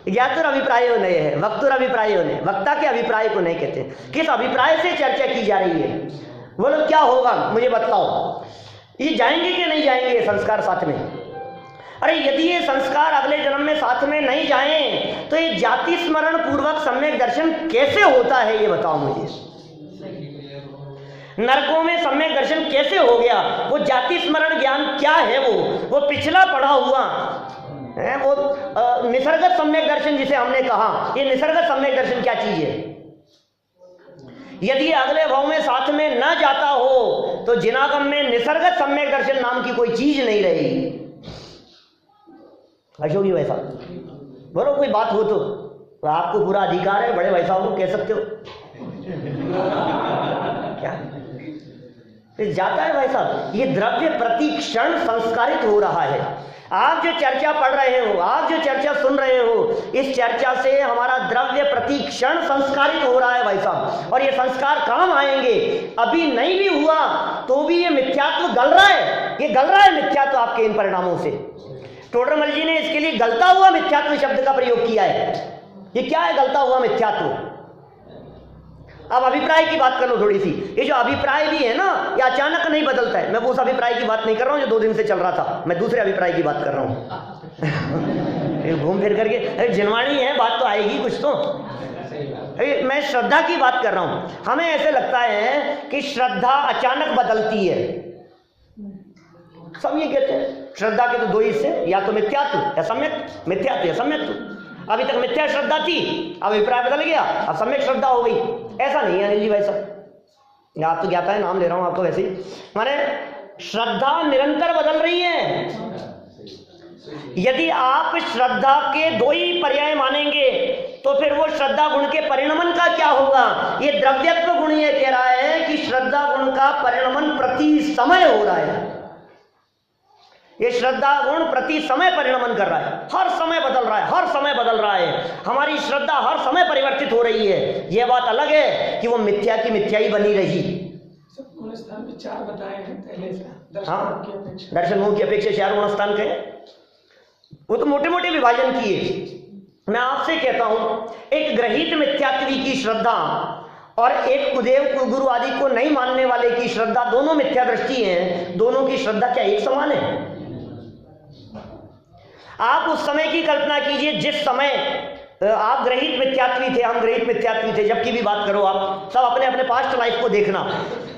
ज्ञातुर अभिप्राय नए है, वक्तुर अभिप्राय ने, वक्ता के अभिप्राय को नहीं कहते। किस अभिप्राय से चर्चा की जा रही है? बोलो क्या होगा मुझे बताओ, ये जाएंगे कि नहीं जाएंगे संस्कार साथ में? अरे यदि ये संस्कार अगले जन्म में साथ में नहीं जाएं तो ये जाति स्मरण पूर्वक सम्यक दर्शन कैसे होता है, ये बताओ मुझे। नरकों में सम्यक दर्शन कैसे हो गया? वो जाति स्मरण ज्ञान क्या है? वो पिछला पढ़ा हुआ है, वो निसर्गत सम्यक दर्शन जिसे हमने कहा, ये निसर्गत सम्यक दर्शन क्या चीज है? यदि अगले भाव में साथ में न जाता हो तो जिनागम में निसर्गत सम्यक दर्शन नाम की कोई चीज नहीं रहेगी। अशोक जी वैसा बोलो, कोई बात हो तो आपको पूरा अधिकार है, बड़े भाई साहब को कह सकते हो। क्या जाता है भाई साहब? ये द्रव्य प्रति क्षण संस्कारित हो रहा है। आप जो चर्चा पढ़ रहे हो, आप जो चर्चा सुन रहे हो, इस चर्चा से हमारा द्रव्य प्रति क्षण संस्कारित हो रहा है भाई साहब। और ये संस्कार काम आएंगे। अभी नहीं भी हुआ तो भी ये मिथ्यात्व गल रहा है, ये गल रहा है मिथ्यात्व आपके इन परिणामों से। टोडरमल जी ने इसके लिए गलता हुआ मिथ्यात्व शब्द का प्रयोग किया है। ये क्या है गलता हुआ मिथ्यात्व? अब अभिप्राय की बात कर लो थोड़ी सी। ये जो अभिप्राय भी है ना, ये अचानक नहीं बदलता है। मैं वो उस अभिप्राय की बात नहीं कर रहा हूं जो 2 दिन से चल रहा था, मैं दूसरे अभिप्राय की बात कर रहा हूं। घूम फिर करके अरे जनवाणी है, बात तो आएगी कुछ तो। मैं श्रद्धा की बात कर रहा हूं। हमें ऐसे लगता है कि श्रद्धा अचानक बदलती है। सब ये कहते हैं श्रद्धा के तो 2 हिस्से, या तो मिथ्यात्व या सम्यक, मिथ्यात्व या सम्यक्त्व। अभी तक मिथ्या श्रद्धा थी, अब अभिप्राय बदल गया, अब सम्यक श्रद्धा हो गई। ऐसा नहीं है अनिल जी भाई साहब, आप तो ज्ञाता है, नाम ले रहा हूं आपको वैसे ही। माने श्रद्धा निरंतर बदल रही है। यदि आप श्रद्धा के 2 ही पर्याय मानेंगे तो फिर वो श्रद्धा गुण के परिणमन का क्या होगा? ये द्रव्यत्व गुण ये कह रहा है कि श्रद्धा गुण का परिणमन प्रति समय हो रहा है। ये श्रद्धा गुण प्रति समय परिणमन कर रहा है, हर समय बदल रहा है, हर समय बदल रहा है। हमारी श्रद्धा हर समय परिवर्तित हो रही है। यह बात अलग है कि वो मिथ्या की मिथ्या ही बनी रही। गुण स्थान 4 बताए हैं पहले से। हाँ, दर्शन मुख की अपेक्षा 4 गुण स्थान के, वो तो मोटे मोटे विभाजन किए। मैं आपसे कहता हूं, एक ग्रहित मिथ्यात्वी की श्रद्धा और एक कुदेव गुरु आदि को नहीं मानने वाले की श्रद्धा, दोनों मिथ्या दृष्टि हैं। दोनों की श्रद्धा क्या एक समान है? आप उस समय की कल्पना कीजिए जिस समय आप ग्रहित मिथ्यात्वी थे, हम ग्रहित मिथ्यात्वी थे। जब की भी बात करो आप सब अपने अपने पास्ट लाइफ को देखना।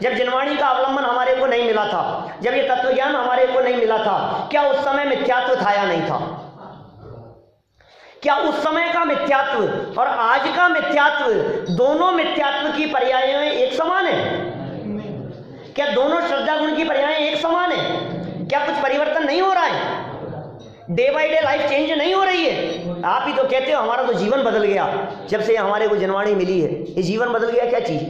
जब जनवाणी का अवलंबन हमारे को नहीं मिला था, जब ये तत्वज्ञान हमारे को नहीं मिला था, क्या उस समय मिथ्यात्व था या नहीं था? क्या उस समय का मिथ्यात्व और आज का मिथ्यात्व, दोनों मिथ्यात्व की पर्याय एक समान है? क्या दोनों श्रद्धा गुण की पर्याय एक समान है? क्या कुछ परिवर्तन नहीं हो रहा है? Day by day life change नहीं हो रही है? आप ही तो कहते हो हमारा तो जीवन बदल गया जब से हमारे को जनवाणी मिली है। ये जीवन बदल गया क्या चीज?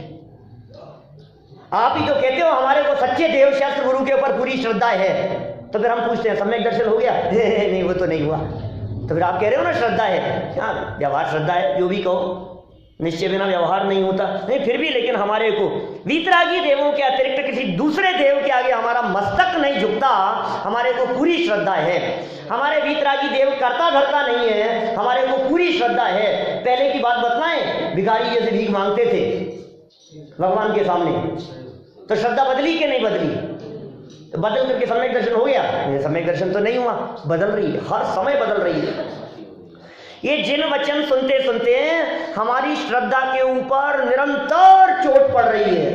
आप ही तो कहते हो हमारे को सच्चे देव शास्त्र गुरु के ऊपर पूरी श्रद्धा है। तो फिर हम पूछते हैं सम्यक दर्शन हो गया? नहीं, वो तो नहीं हुआ। तो फिर आप कह रहे हो ना श्रद्धा है। हाँ, व्यवहार श्रद्धा है, जो भी कहो, निश्चय बिना व्यवहार नहीं होता। नहीं, फिर भी लेकिन हमारे को वीतरागी देवों के अतिरिक्त किसी दूसरे देव के आगे हमारा मस्तक नहीं झुकता। हमारे को पूरी श्रद्धा है। हमारे वीतरागी देव करता धरता नहीं है, हमारे को पूरी श्रद्धा है। पहले की बात बताएं, भिखारी जैसे भीख मांगते थे भगवान के सामने, तो श्रद्धा बदली कि नहीं बदली? तो बदल करके सम्यक दर्शन हो गया? सम्यक दर्शन तो नहीं हुआ, बदल रही है, हर समय बदल रही है। ये जिन वचन सुनते सुनते हमारी श्रद्धा के ऊपर निरंतर चोट पड़ रही है,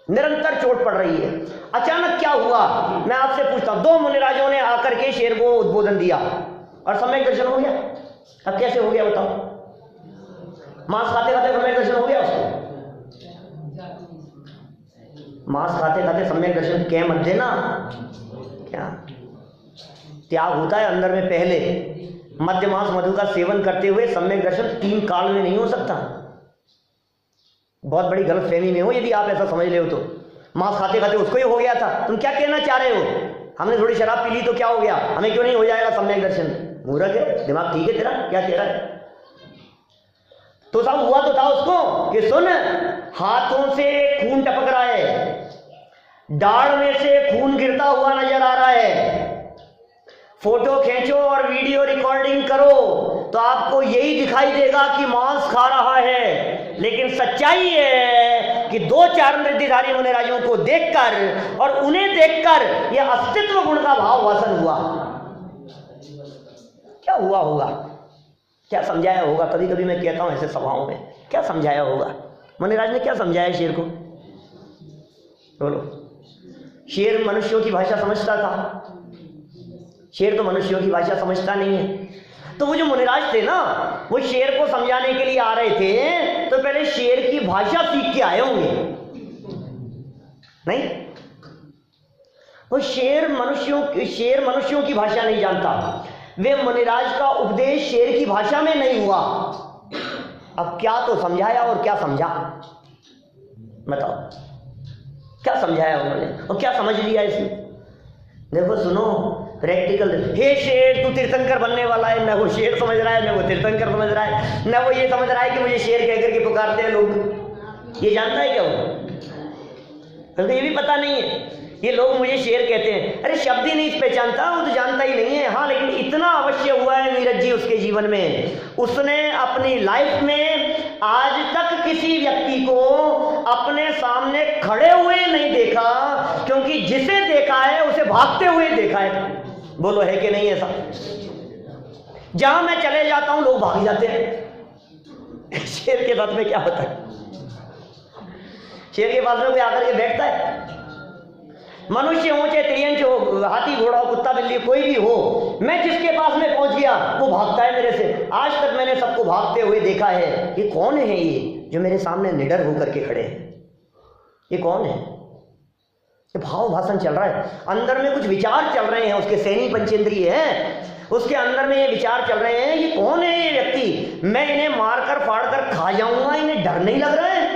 निरंतर चोट पड़ रही है। अचानक क्या हुआ? मैं आपसे पूछता हूं, 2 मुनिराजों ने आकर के शेर को उद्बोधन दिया और सम्यक दर्शन हो गया। अब कैसे हो गया बताओ? मांस खाते खाते सम्यक दर्शन हो गया उसको? मांस खाते खाते सम्यक दर्शन के मध्य ना क्या त्याग होता है अंदर में पहले। मध्य मांस मधु का सेवन करते हुए सम्यक दर्शन 3 काल में नहीं हो सकता। बहुत बड़ी गलतफहमी में हो यदि आप ऐसा समझ रहे हो तो। मांस खाते खाते उसको ही हो गया था, तुम क्या कहना चाह रहे हो? हमने थोड़ी शराब पी ली तो क्या हो गया, हमें क्यों नहीं हो जाएगा सम्यक दर्शन? मूर्ख है, दिमाग ठीक है तेरा? क्या कह रहा है? तो सब हुआ तो था उसको कि सुन, हाथों से खून टपक रहा है, दाढ़ में से खून गिरता हुआ नजर आ रहा है, फोटो खींचो और वीडियो रिकॉर्डिंग करो तो आपको यही दिखाई देगा कि मांस खा रहा है। लेकिन सच्चाई है कि 2-4 नृत्यधारी मुनिराजों को देखकर और उन्हें देखकर यह अस्तित्व गुण का भाव वासन हुआ। क्या हुआ होगा, क्या समझाया होगा? कभी कभी मैं कहता हूं ऐसे सभाओं में, क्या समझाया होगा? मुनिराज ने क्या समझाया शेर को? बोलो। शेर मनुष्यों की भाषा समझता था? शेर तो मनुष्यों की भाषा समझता नहीं है। तो वो जो मुनिराज थे ना, वो शेर को समझाने के लिए आ रहे थे तो पहले शेर की भाषा सीख के आए होंगे, नहीं? वो शेर मनुष्यों की भाषा नहीं जानता। वे मुनिराज का उपदेश शेर की भाषा में नहीं हुआ। अब क्या तो समझाया और क्या समझा, बताओ? क्या समझाया उन्होंने और क्या समझ लिया इसमें? देखो सुनो, प्रैक्टिकल। हे शेर, तू तीर्थंकर बनने वाला है। न वो शेर समझ रहा है, न वो तीर्थंकर समझ रहा है, न वो ये समझ रहा है कि मुझे शेर कहकर के पुकारते हैं लोग। ये जानता है क्या वो? तो ये भी पता नहीं है ये लोग मुझे शेर कहते हैं। अरे शब्द ही नहीं पहचानता, वो तो जानता ही नहीं है। हाँ, लेकिन इतना अवश्य हुआ है नीरज जी उसके जीवन में, उसने अपनी लाइफ में आज तक किसी व्यक्ति को अपने सामने खड़े हुए नहीं देखा, क्योंकि जिसे देखा है उसे भागते हुए देखा है। बोलो है कि नहीं ऐसा? जहां मैं चले जाता हूं लोग भाग जाते हैं। शेर के साथ में क्या होता है? शेर के पास में कोई आकर के बैठता है? मनुष्य हो चाहे त्रियंच हो, हाथी घोड़ा हो, कुत्ता बिल्ली कोई भी हो, मैं जिसके पास में पहुंच गया वो भागता है मेरे से। आज तक मैंने सबको भागते हुए देखा है। ये कौन है ये जो मेरे सामने निडर होकर के खड़े हैं? ये कौन है? ये भाव भाषण चल रहा है, अंदर में कुछ विचार चल रहे हैं, उसके सैनी पंचेंद्रिय है, उसके अंदर में ये विचार चल रहे हैं। ये कौन है ये व्यक्ति? मैं इन्हें मारकर फाड़कर खा जाऊंगा, इन्हें डर नहीं लग रहा है?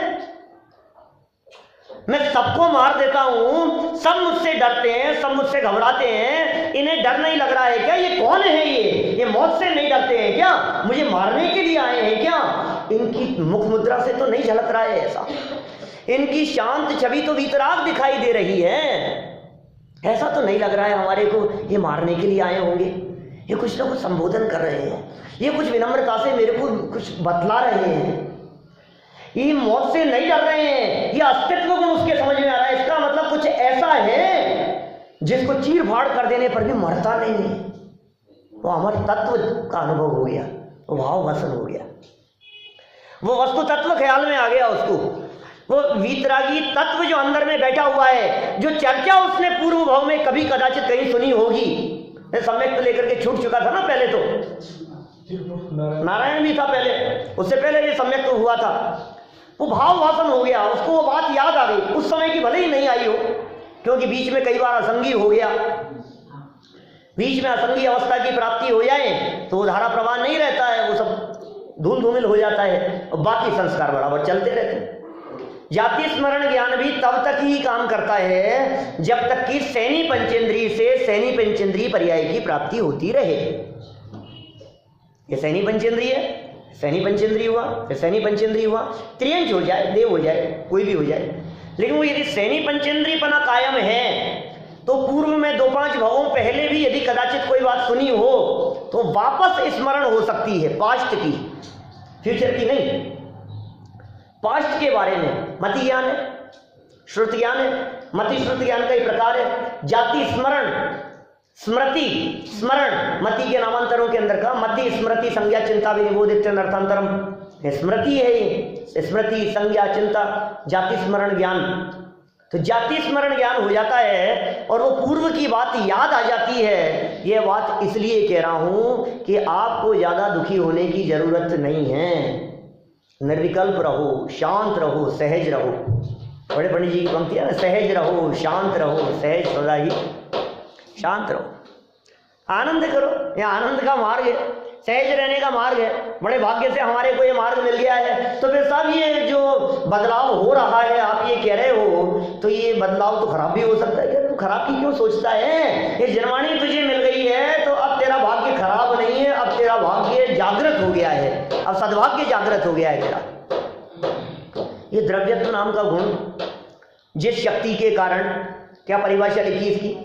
मैं सबको मार देता हूं, सब मुझसे डरते हैं, सब मुझसे घबराते हैं, इन्हें डर नहीं लग रहा है क्या? ये कौन है ये मौत से नहीं डरते हैं क्या? मुझे मारने के लिए आए हैं क्या? इनकी मुख मुद्रा से तो नहीं झलक रहा है ऐसा। इनकी शांत छवि तो वीतराग दिखाई दे रही है। ऐसा तो नहीं लग रहा है हमारे को ये मारने के लिए आए होंगे। ये कुछ ना कुछ संबोधन कर रहे हैं, ये कुछ विनम्रता से मेरे को कुछ बतला रहे हैं। ये मौत से नहीं डर रहे हैं, ये अस्तित्व गुण उसके समझ में आ रहा है। इसका मतलब कुछ ऐसा है जिसको चीर फाड़ कर देने पर भी मरता नहीं है। वो अमर तत्व का अनुभव हो गया, वो भाव भाषण हो गया, वो वस्तु तत्व ख्याल में आ गया उसको। वो वीतरागी तत्व जो अंदर में बैठा हुआ है, जो चर्चा उसने पूर्व भाव में कभी कदाचित कहीं सुनी होगी। सम्यक तो लेकर के छूट चुका था ना पहले, तो नारायण भी था पहले, उससे पहले भी सम्यक तो हुआ था। वो भाव भाषण हो गया, उसको वो बात याद आ गई। उस समय की भले ही नहीं आई हो, क्योंकि बीच में कई बार असंगी हो गया। बीच में असंगी अवस्था की प्राप्ति हो जाए तो वो धारा प्रवाह नहीं रहता है, वो सब धूल धूमिल हो जाता है और बाकी संस्कार बराबर चलते रहते हैं। जाति स्मरण ज्ञान भी तब तक ही काम करता है जब तक कि सैनी पंचेंद्रिय से सैनी पंचेंद्रिय पर्याय की प्राप्ति होती रहे। ये सैनी पंचेंद्रिय है, सैनी पंचेंद्रिय हुआ, फिर सैनी पंचेंद्रिय हुआ, त्रियंच हो जाए, देव हो जाए, कोई भी हो जाए, लेकिन वो यदि सैनी पंचेंद्रियपना कायम है तो पूर्व में 2-5 भवों पहले भी यदि कदाचित कोई बात सुनी हो तो वापस स्मरण हो सकती है, पास्ट की, फ्यूचर की नहीं। पास्ट के बारे में मति ज्ञान है, श्रुति ज्ञान है। मति श्रुति ज्ञान का ही प्रकार है। जाति स्मरण, स्मृति स्मरण, मति के नामांतरों के अंदर का मति स्मृति संज्ञा चिंता विनिबोधित अर्थांतरम, स्मृति है ये, स्मृति संज्ञा चिंता जाति स्मरण ज्ञान। तो जाति स्मरण ज्ञान हो जाता है और वो पूर्व की बात याद आ जाती है। यह बात इसलिए कह रहा हूं कि आपको ज्यादा दुखी होने की जरूरत नहीं है। निर्विकल्प रहो, शांत रहो, सहज रहो। बड़े पंडित जी की पंक्ति है ना, सहज रहो, शांत रहो, सहज सदा ही शांत रहो, आनंद करो। ये आनंद का मार्ग है, सहज रहने का मार्ग है। बड़े भाग्य से हमारे को ये मार्ग मिल गया है। तो फिर साहब ये जो बदलाव हो रहा है आप ये कह रहे हो, तो ये बदलाव तो खराब भी हो सकता है। तू खराब की क्यों सोचता है? ये जनवाणी तुझे मिल गई है तो अब तेरा भाग्य खराब नहीं है, अब तेरा भाग्य जागृत हो गया है, अब सद्भाग्य जागृत हो गया है तेरा। ये द्रव्यत्व नाम का गुण, जिस शक्ति के कारण, क्या परिभाषा लिखी इसकी,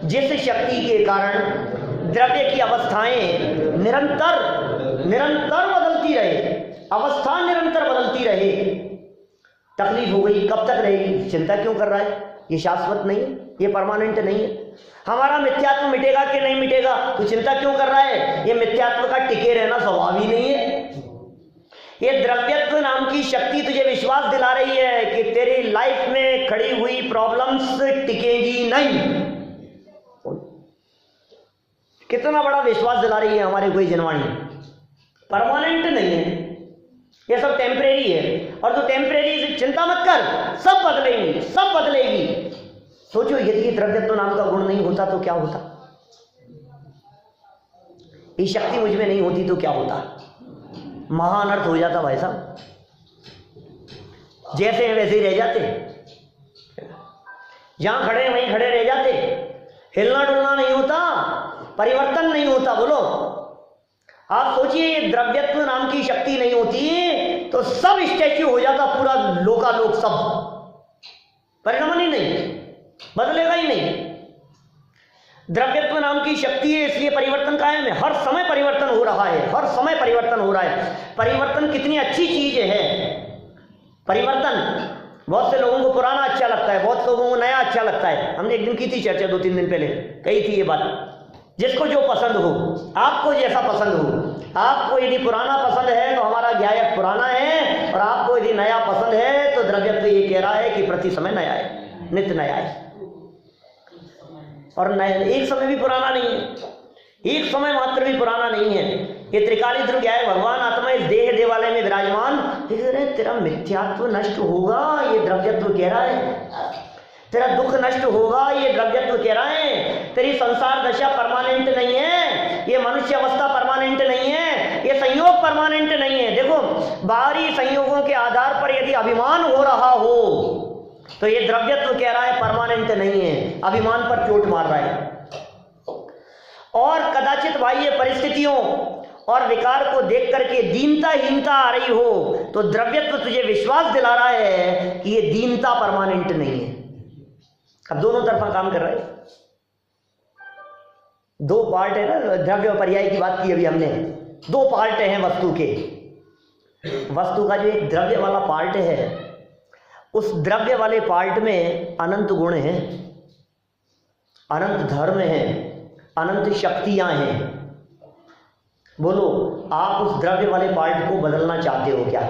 जिस शक्ति के कारण द्रव्य की अवस्थाएं निरंतर बदलती रहे, अवस्था निरंतर बदलती रहे। तकलीफ हो गई, कब तक रहेगी? चिंता क्यों कर रहा है? ये शाश्वत नहीं है, ये परमानेंट नहीं है। हमारा मिथ्यात्व मिटेगा कि नहीं मिटेगा, तो चिंता क्यों कर रहा है? ये मिथ्यात्व का टिके रहना स्वभाव ही नहीं है। ये द्रव्यत्व नाम की शक्ति तुझे विश्वास दिला रही है कि तेरी लाइफ में खड़ी हुई प्रॉब्लम्स टिकेगी नहीं। कितना बड़ा विश्वास दिला रही है हमारे कोई जनवाणी, परमानेंट नहीं है, ये सब टेम्परेरी है। और तो टेम्परेरी से चिंता मत कर, सब बदलेंगी, सब बदलेगी। सोचो यदि द्रव्यत्व नाम का गुण नहीं होता तो क्या होता? ये शक्ति मुझ में नहीं होती तो क्या होता? महाअनर्थ हो जाता भाई साहब। जैसे हैं वैसे ही रह जाते, जहां खड़े हैं वहीं खड़े रह जाते, हिलना डुलना नहीं होता, परिवर्तन नहीं होता। बोलो, आप सोचिए ये द्रव्यत्व नाम की शक्ति नहीं होती तो सब स्टैच्यू हो जाता, पूरा लोकालोक सब, परिणाम ही नहीं, बदलेगा ही नहीं। द्रव्यत्व नाम की शक्ति है इसलिए परिवर्तन कायम है, हर समय परिवर्तन हो रहा है, हर समय परिवर्तन हो रहा है। परिवर्तन कितनी अच्छी चीज है। परिवर्तन बहुत से लोगों को पुराना अच्छा लगता है, बहुत लोगों को नया अच्छा लगता है। हमने एक दिन की थी चर्चा, 2-3 दिन पहले कही थी ये बात। जिसको जो पसंद हो, आपको जैसा पसंद हो, आपको यदि पुराना पसंद है तो हमारा गायक पुराना है, और आपको यदि नया पसंद है तो द्रव्यत्व ये कह रहा है कि प्रति समय नया है, नित्य नया है। और नया एक समय भी पुराना नहीं है, एक समय मात्र भी पुराना नहीं है। ये त्रिकाली ध्रुव क्या है? भगवान आत्मा इस देह देवालय में विराजमान। तेरा मिथ्यात्व नष्ट होगा, ये द्रव्यत्व कह रहा है। तेरा दुख नष्ट होगा, ये द्रव्यत्व कह रहा है। तेरी संसार दशा परमानेंट नहीं है, ये मनुष्य अवस्था परमानेंट नहीं है, ये संयोग परमानेंट नहीं है। देखो, बाहरी संयोगों के आधार पर यदि अभिमान हो रहा हो तो ये द्रव्यत्व कह रहा है परमानेंट नहीं है, अभिमान पर चोट मार रहा है। और कदाचित बाह्य परिस्थितियों और विकार को देख करके दीनता आ रही हो तो द्रव्यत्व तुझे विश्वास दिला रहा है कि ये दीनता परमानेंट नहीं है। अब दोनों तरफा काम कर रहा है। दो पार्ट है ना, द्रव्य और पर्याय की बात की अभी हमने। दो पार्ट हैं वस्तु के। वस्तु का जो एक द्रव्य वाला पार्ट है, उस द्रव्य वाले पार्ट में अनंत गुण हैं, अनंत धर्म है, अनंत शक्तियां हैं। बोलो, आप उस द्रव्य वाले पार्ट को बदलना चाहते हो क्या?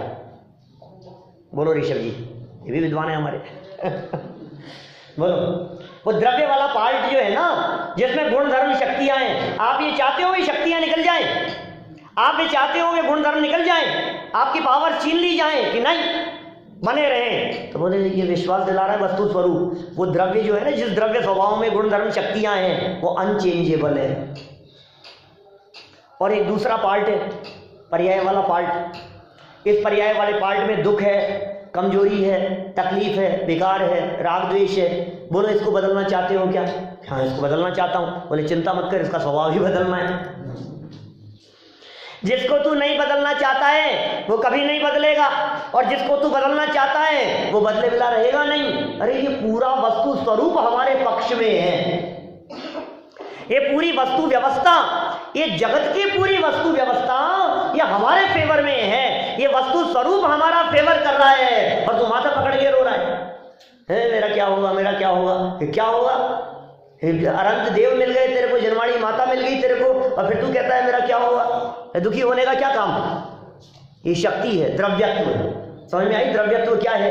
बोलो ऋषभ जी, ये भी विद्वान है हमारे। बोलो, वो द्रव्य वाला पार्ट जो है ना, जिसमें गुण धर्म शक्तियां हैं, आप ये चाहते हो ये शक्तियां निकल जाएं? आप ये चाहते हो ये गुण धर्म निकल जाएं, आपकी पावर छीन ली जाए कि नहीं बने रहें? तो बोले ये विश्वास दिला रहा है वस्तु स्वरूप। वो द्रव्य जो है ना, जिस द्रव्य स्वभाव में गुण धर्म शक्तियां हैं, वो अनचेंजेबल है। और एक दूसरा पार्ट है पर्याय वाला पार्ट। इस पर्याय वाले पार्ट में दुख है, कमजोरी है, तकलीफ है, विकार है, राग द्वेष है। बोलो, इसको बदलना चाहते हो क्या? हाँ, इसको बदलना चाहता हूं। बोले चिंता मत कर, इसका स्वभाव ही बदलना है। जिसको तू नहीं बदलना चाहता है वो कभी नहीं बदलेगा, और जिसको तू बदलना चाहता है वो बदले बिला रहेगा नहीं। अरे ये पूरा वस्तु स्वरूप हमारे पक्ष में है। ये पूरी वस्तु व्यवस्था, ये जगत की पूरी वस्तु व्यवस्था ये हमारे फेवर में है। ये वस्तु स्वरूप हमारा फेवर कर रहा है, और तू माथा पकड़ के रो रहा है, मेरा क्या होगा, मेरा क्या होगा? क्या होगा? अनंत देव मिल गए तेरे को, जनवाणी माता मिल गई तेरे को, और फिर तू कहता है मेरा क्या होगा? दुखी होने का क्या काम? ये शक्ति है, द्रव्यत्व। समझ में आई? द्रव्यत्व क्या है?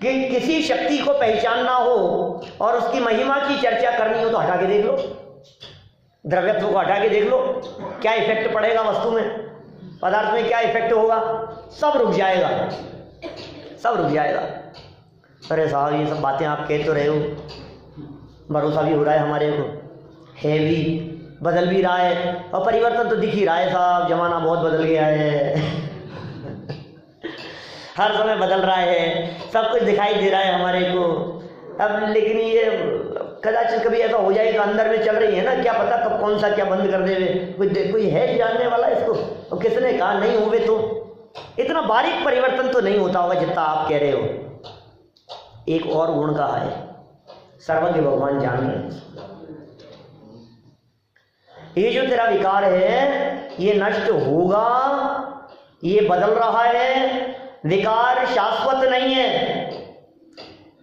कि किसी शक्ति को पहचानना हो और उसकी महिमा की चर्चा करनी हो तो हटा के देख लो, द्रव्यत्व को हटा के देख लो, क्या इफेक्ट पड़ेगा वस्तु में। पदार्थ में क्या इफेक्ट होगा? सब रुक जाएगा, सब रुक जाएगा। अरे साहब ये सब बातें आप कह तो रहे हो, भरोसा भी हो रहा है हमारे को, है भी, बदल भी रहा है, और परिवर्तन तो दिख ही रहा है साहब, जमाना बहुत बदल गया है हर समय बदल रहा है, सब कुछ दिखाई दे रहा है हमारे को। अब लेकिन ये कदाचित कभी ऐसा हो जाए तो अंदर में चल रही है ना, क्या पता कब कौन सा क्या बंद कर देवे, कोई है जानने वाला इसको? और किसने कहा नहीं होवे? तो इतना बारीक परिवर्तन तो नहीं होता होगा जितना आप कह रहे हो। एक और गुण कहा है, सर्वज्ञ भगवान जान रहे हैं, ये जो तेरा विकार है ये नष्ट होगा, ये बदल रहा है, विकार शाश्वत नहीं है।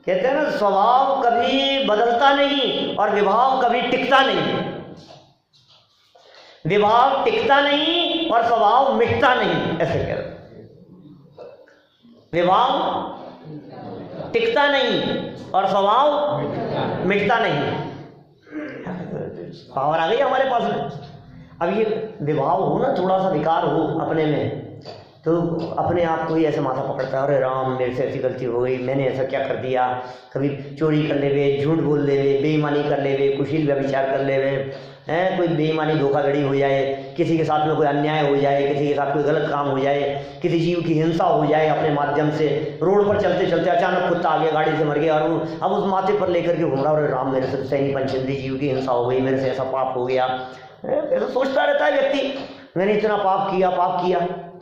कहते हैं ना स्वभाव कभी बदलता नहीं और विभाव कभी टिकता नहीं, विभाव टिकता नहीं और स्वभाव मिटता नहीं, ऐसे कह रहे। विभाव टिकता नहीं और स्वभाव मिटता नहीं। पावर आ गई हमारे पास में। अब ये विभाव हो ना, थोड़ा सा विकार हो अपने में, तो अपने आप को ही ऐसे माथा पकड़ता है, अरे राम मेरे से ऐसी गलती हो गई, मैंने ऐसा क्या कर दिया। कभी चोरी कर लेवे, झूठ बोल लेवे, बेईमानी कर लेवे, कुशील व्यभिचार कर लेवे, हैं कोई बेईमानी धोखाधड़ी हो जाए, किसी के साथ में कोई अन्याय हो जाए, किसी के साथ कोई गलत काम हो जाए, किसी जीव की हिंसा हो जाए अपने माध्यम से, रोड पर चलते चलते अचानक कुत्ता आ गया, गाड़ी से मर गया, और वो अब उस माथे पर लेकर के घूम रहा, अरे राम मेरे से सैनी पंचंदी जीव की हिंसा हो गई, मेरे से ऐसा पाप हो गया। ऐसा सोचता रहता है व्यक्ति, मैंने इतना पाप किया।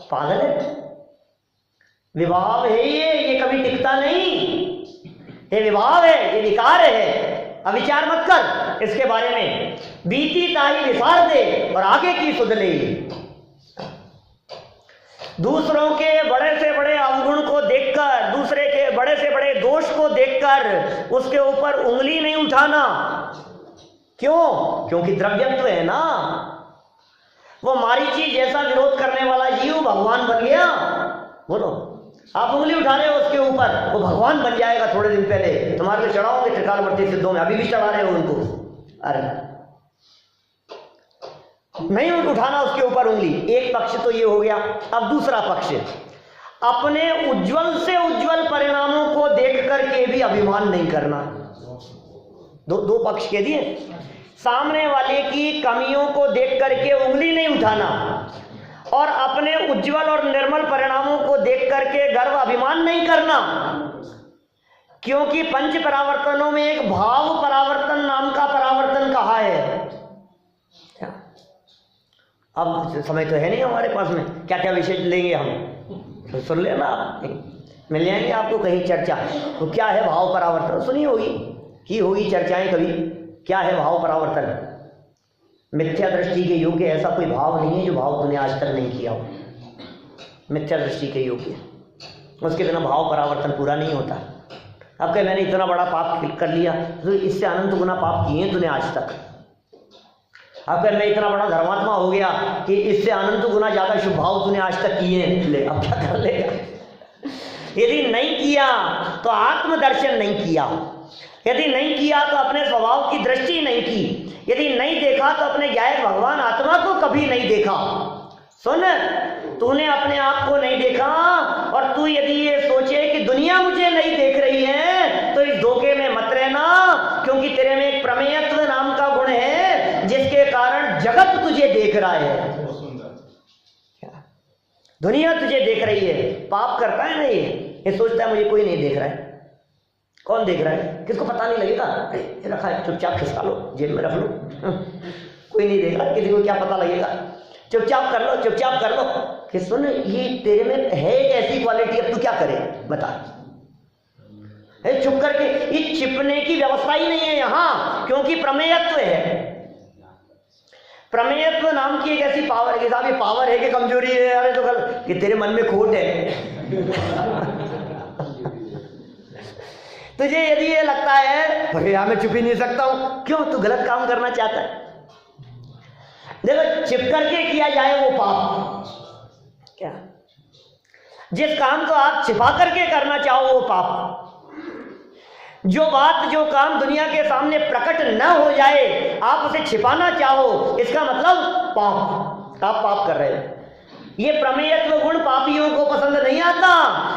पागल है, विभाव है ये कभी टिकता नहीं, ये विभाव है, ये विकार है। अब विचार मत कर इसके बारे में, बीती ताई विसार दे और आगे की सुध ले। दूसरों के बड़े से बड़े अवगुण को देखकर, दूसरे के बड़े से बड़े दोष को देखकर उसके ऊपर उंगली नहीं उठाना। क्यों? क्योंकि द्रव्यत्व है ना, वो मारीची जैसा विरोध करने वाला जीव भगवान बन गया। बोलो, आप उंगली उठा रहे हो उसके ऊपर, वो भगवान बन जाएगा थोड़े दिन पहले। तुम्हारे लिए चढ़ाओगे त्रिकालवर्ती सिद्धों में, अभी भी चढ़ा रहे हो उनको। अरे नहीं उठाना उसके ऊपर उंगली। एक पक्ष तो ये हो गया। अब दूसरा पक्ष, अपने उज्जवल से उज्जवल परिणामों को देख करके भी अभिमान नहीं करना। दो पक्ष कह दिए। सामने वाले की कमियों को देख करके उंगली नहीं उठाना, और अपने उज्जवल और निर्मल परिणामों को देख करके गर्व अभिमान नहीं करना। क्योंकि पंच परावर्तनों में एक भाव परावर्तन नाम का परावर्तन कहा है। अब समय तो है नहीं हमारे पास में, क्या क्या विषय लेंगे हम, तो सुन लेना आप, मिल जाएंगे आपको कहीं चर्चा। तो क्या है भाव परावर्तन, सुनी होगी, की होगी चर्चाएं कभी। क्या है भाव परावर्तन? मिथ्या दृष्टि के योग्य ऐसा कोई भाव नहीं है जो भाव तूने आज तक नहीं किया हो। मिथ्या दृष्टि के योग्य, उसके बिना भाव परावर्तन पूरा नहीं होता। अब कह मैंने इतना बड़ा पाप कर लिया, तो इससे अनंत गुना पाप किए तूने आज तक। अब कह मैं इतना बड़ा धर्मात्मा हो गया कि इससे अनंत गुना ज्यादा शुभ भाव तूने आज तक किए, ले अब क्या कर लेगा। यदि नहीं किया तो आत्मदर्शन नहीं किया, यदि नहीं किया तो अपने स्वभाव की दृष्टि नहीं की, यदि नहीं देखा तो अपने ज्ञायक भगवान आत्मा को कभी नहीं देखा। सुन, तूने अपने आप को नहीं देखा, और तू यदि ये सोचे कि दुनिया मुझे नहीं देख रही है तो इस धोखे में मत रहना। क्योंकि तेरे में एक प्रमेयत्व नाम का गुण है जिसके कारण जगत तुझे देख रहा है, दुनिया तुझे देख रही है। पाप करता है ना ये सोचता है मुझे कोई नहीं देख रहा है। कौन देख रहा है? किसको पता नहीं लगेगा, ये रखा है चुपचाप खिसका लो, जेब में रख लो, कोई नहीं देख रहा, किसी को क्या पता लगेगा, चुपचाप कर लो, चुपचाप कर लो। कि सुन, ये तेरे में है एक ऐसी क्वालिटी, अब तू क्या करे बता। चुप करके, ये छिपने की व्यवस्था ही नहीं है यहाँ, क्योंकि प्रमेयत्व है। प्रमेयत्व नाम की एक ऐसी पावर है कि साहब ये पावर है कि कमजोरी है, अरे तो कल कि तेरे मन में खोट है। तुझे यदि ये लगता है अरे यार मैं चुप ही नहीं सकता हूं, क्यों? तू गलत काम करना चाहता है। देखो, छिप करके किया जाए वो पाप, क्या जिस काम को आप छिपा करके करना चाहो वो पाप। जो बात, जो काम दुनिया के सामने प्रकट न हो जाए, आप उसे छिपाना चाहो, इसका मतलब पाप, आप पाप कर रहे हो। ये प्रमेयत्व गुण पापियों को पसंद नहीं आता,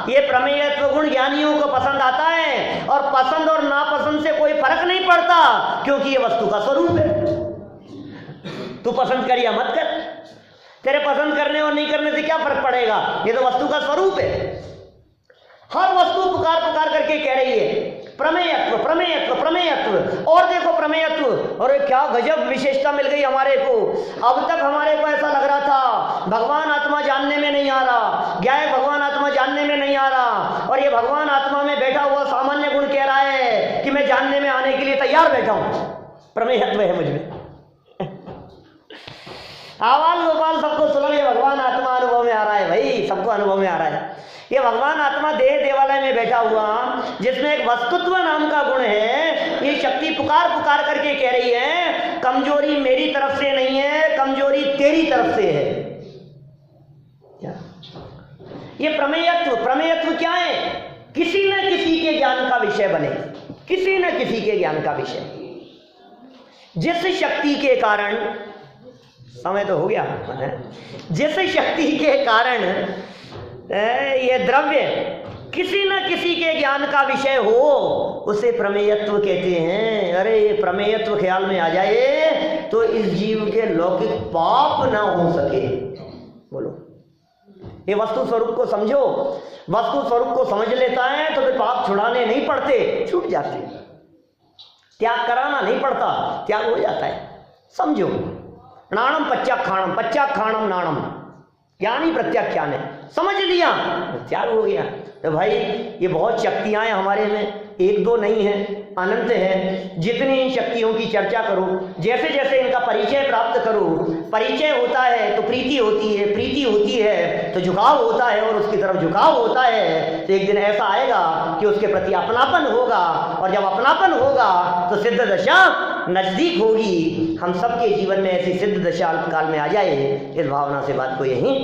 ये प्रमेयत्व गुण ज्ञानियों को पसंद आता है। और पसंद और नापसंद से कोई फर्क नहीं पड़ता, क्योंकि ये वस्तु का स्वरूप है। तू पसंद कर या मत कर, तेरे पसंद करने और नहीं करने से क्या फर्क पड़ेगा, ये तो वस्तु का स्वरूप है। हर वस्तु पुकार पुकार करके कह रही है प्रमेयत्व प्रमेयत्व प्रमेयत्व। और देखो प्रमेयत्व, और क्या गजब विशेषता मिल गई हमारे को। अब तक हमारे को ऐसा लग रहा था भगवान आत्मा जानने में नहीं आ रहा, क्या है भगवान आत्मा जानने में नहीं आ रहा, और ये भगवान आत्मा में बैठा हुआ सामान्य गुण कह रहा है कि मैं जानने में आने के लिए तैयार बैठा हूं। प्रमेयत्व है मुझ में। आवाज गोपाल सबको सुनो, ये भगवान आत्मा अनुभव में आ रहा है भाई, सबको अनुभव में आ रहा है। ये भगवान आत्मा देह देवालय में बैठा हुआ, जिसमें एक वस्तुत्व नाम का गुण है। ये शक्ति पुकार पुकार करके कह रही है कमजोरी मेरी तरफ से नहीं है, कमजोरी तेरी तरफ से है। क्या ये प्रमेयत्व, प्रमेयत्व क्या है? किसी न किसी के ज्ञान का विषय बने, किसी न किसी के ज्ञान का विषय। जिस शक्ति के कारण, समय तो हो गया, जिस शक्ति के कारण ये द्रव्य किसी न किसी के ज्ञान का विषय हो, उसे प्रमेयत्व कहते हैं। अरे ये प्रमेयत्व ख्याल में आ जाए तो इस जीव के लौकिक पाप ना हो सके। बोलो, ये वस्तु स्वरूप को समझो। वस्तु स्वरूप को समझ लेता है तो फिर पाप छुड़ाने नहीं पड़ते, छूट जाते। त्याग कराना नहीं पड़ता, त्याग हो जाता है। समझो, नाणम पच्चाखाणम, पच्चाखाणम नाणम, ज्ञानी प्रत्याख्यान है। समझ लिया, त्याग हो गया। तो भाई ये बहुत शक्तियां हैं हमारे में, एक दो नहीं है, अनंत है। जितनी इन शक्तियों की चर्चा करो, जैसे जैसे इनका परिचय प्राप्त करो, परिचय होता है तो प्रीति होती है, प्रीति होती है तो झुकाव होता है, और उसकी तरफ झुकाव होता है तो एक दिन ऐसा आएगा कि उसके प्रति अपनापन होगा, और जब अपनापन होगा तो सिद्ध दशा नजदीक होगी। हम सबके जीवन में ऐसी सिद्ध दशा अल्पकाल में आ जाए, इस भावना से बात को यहीं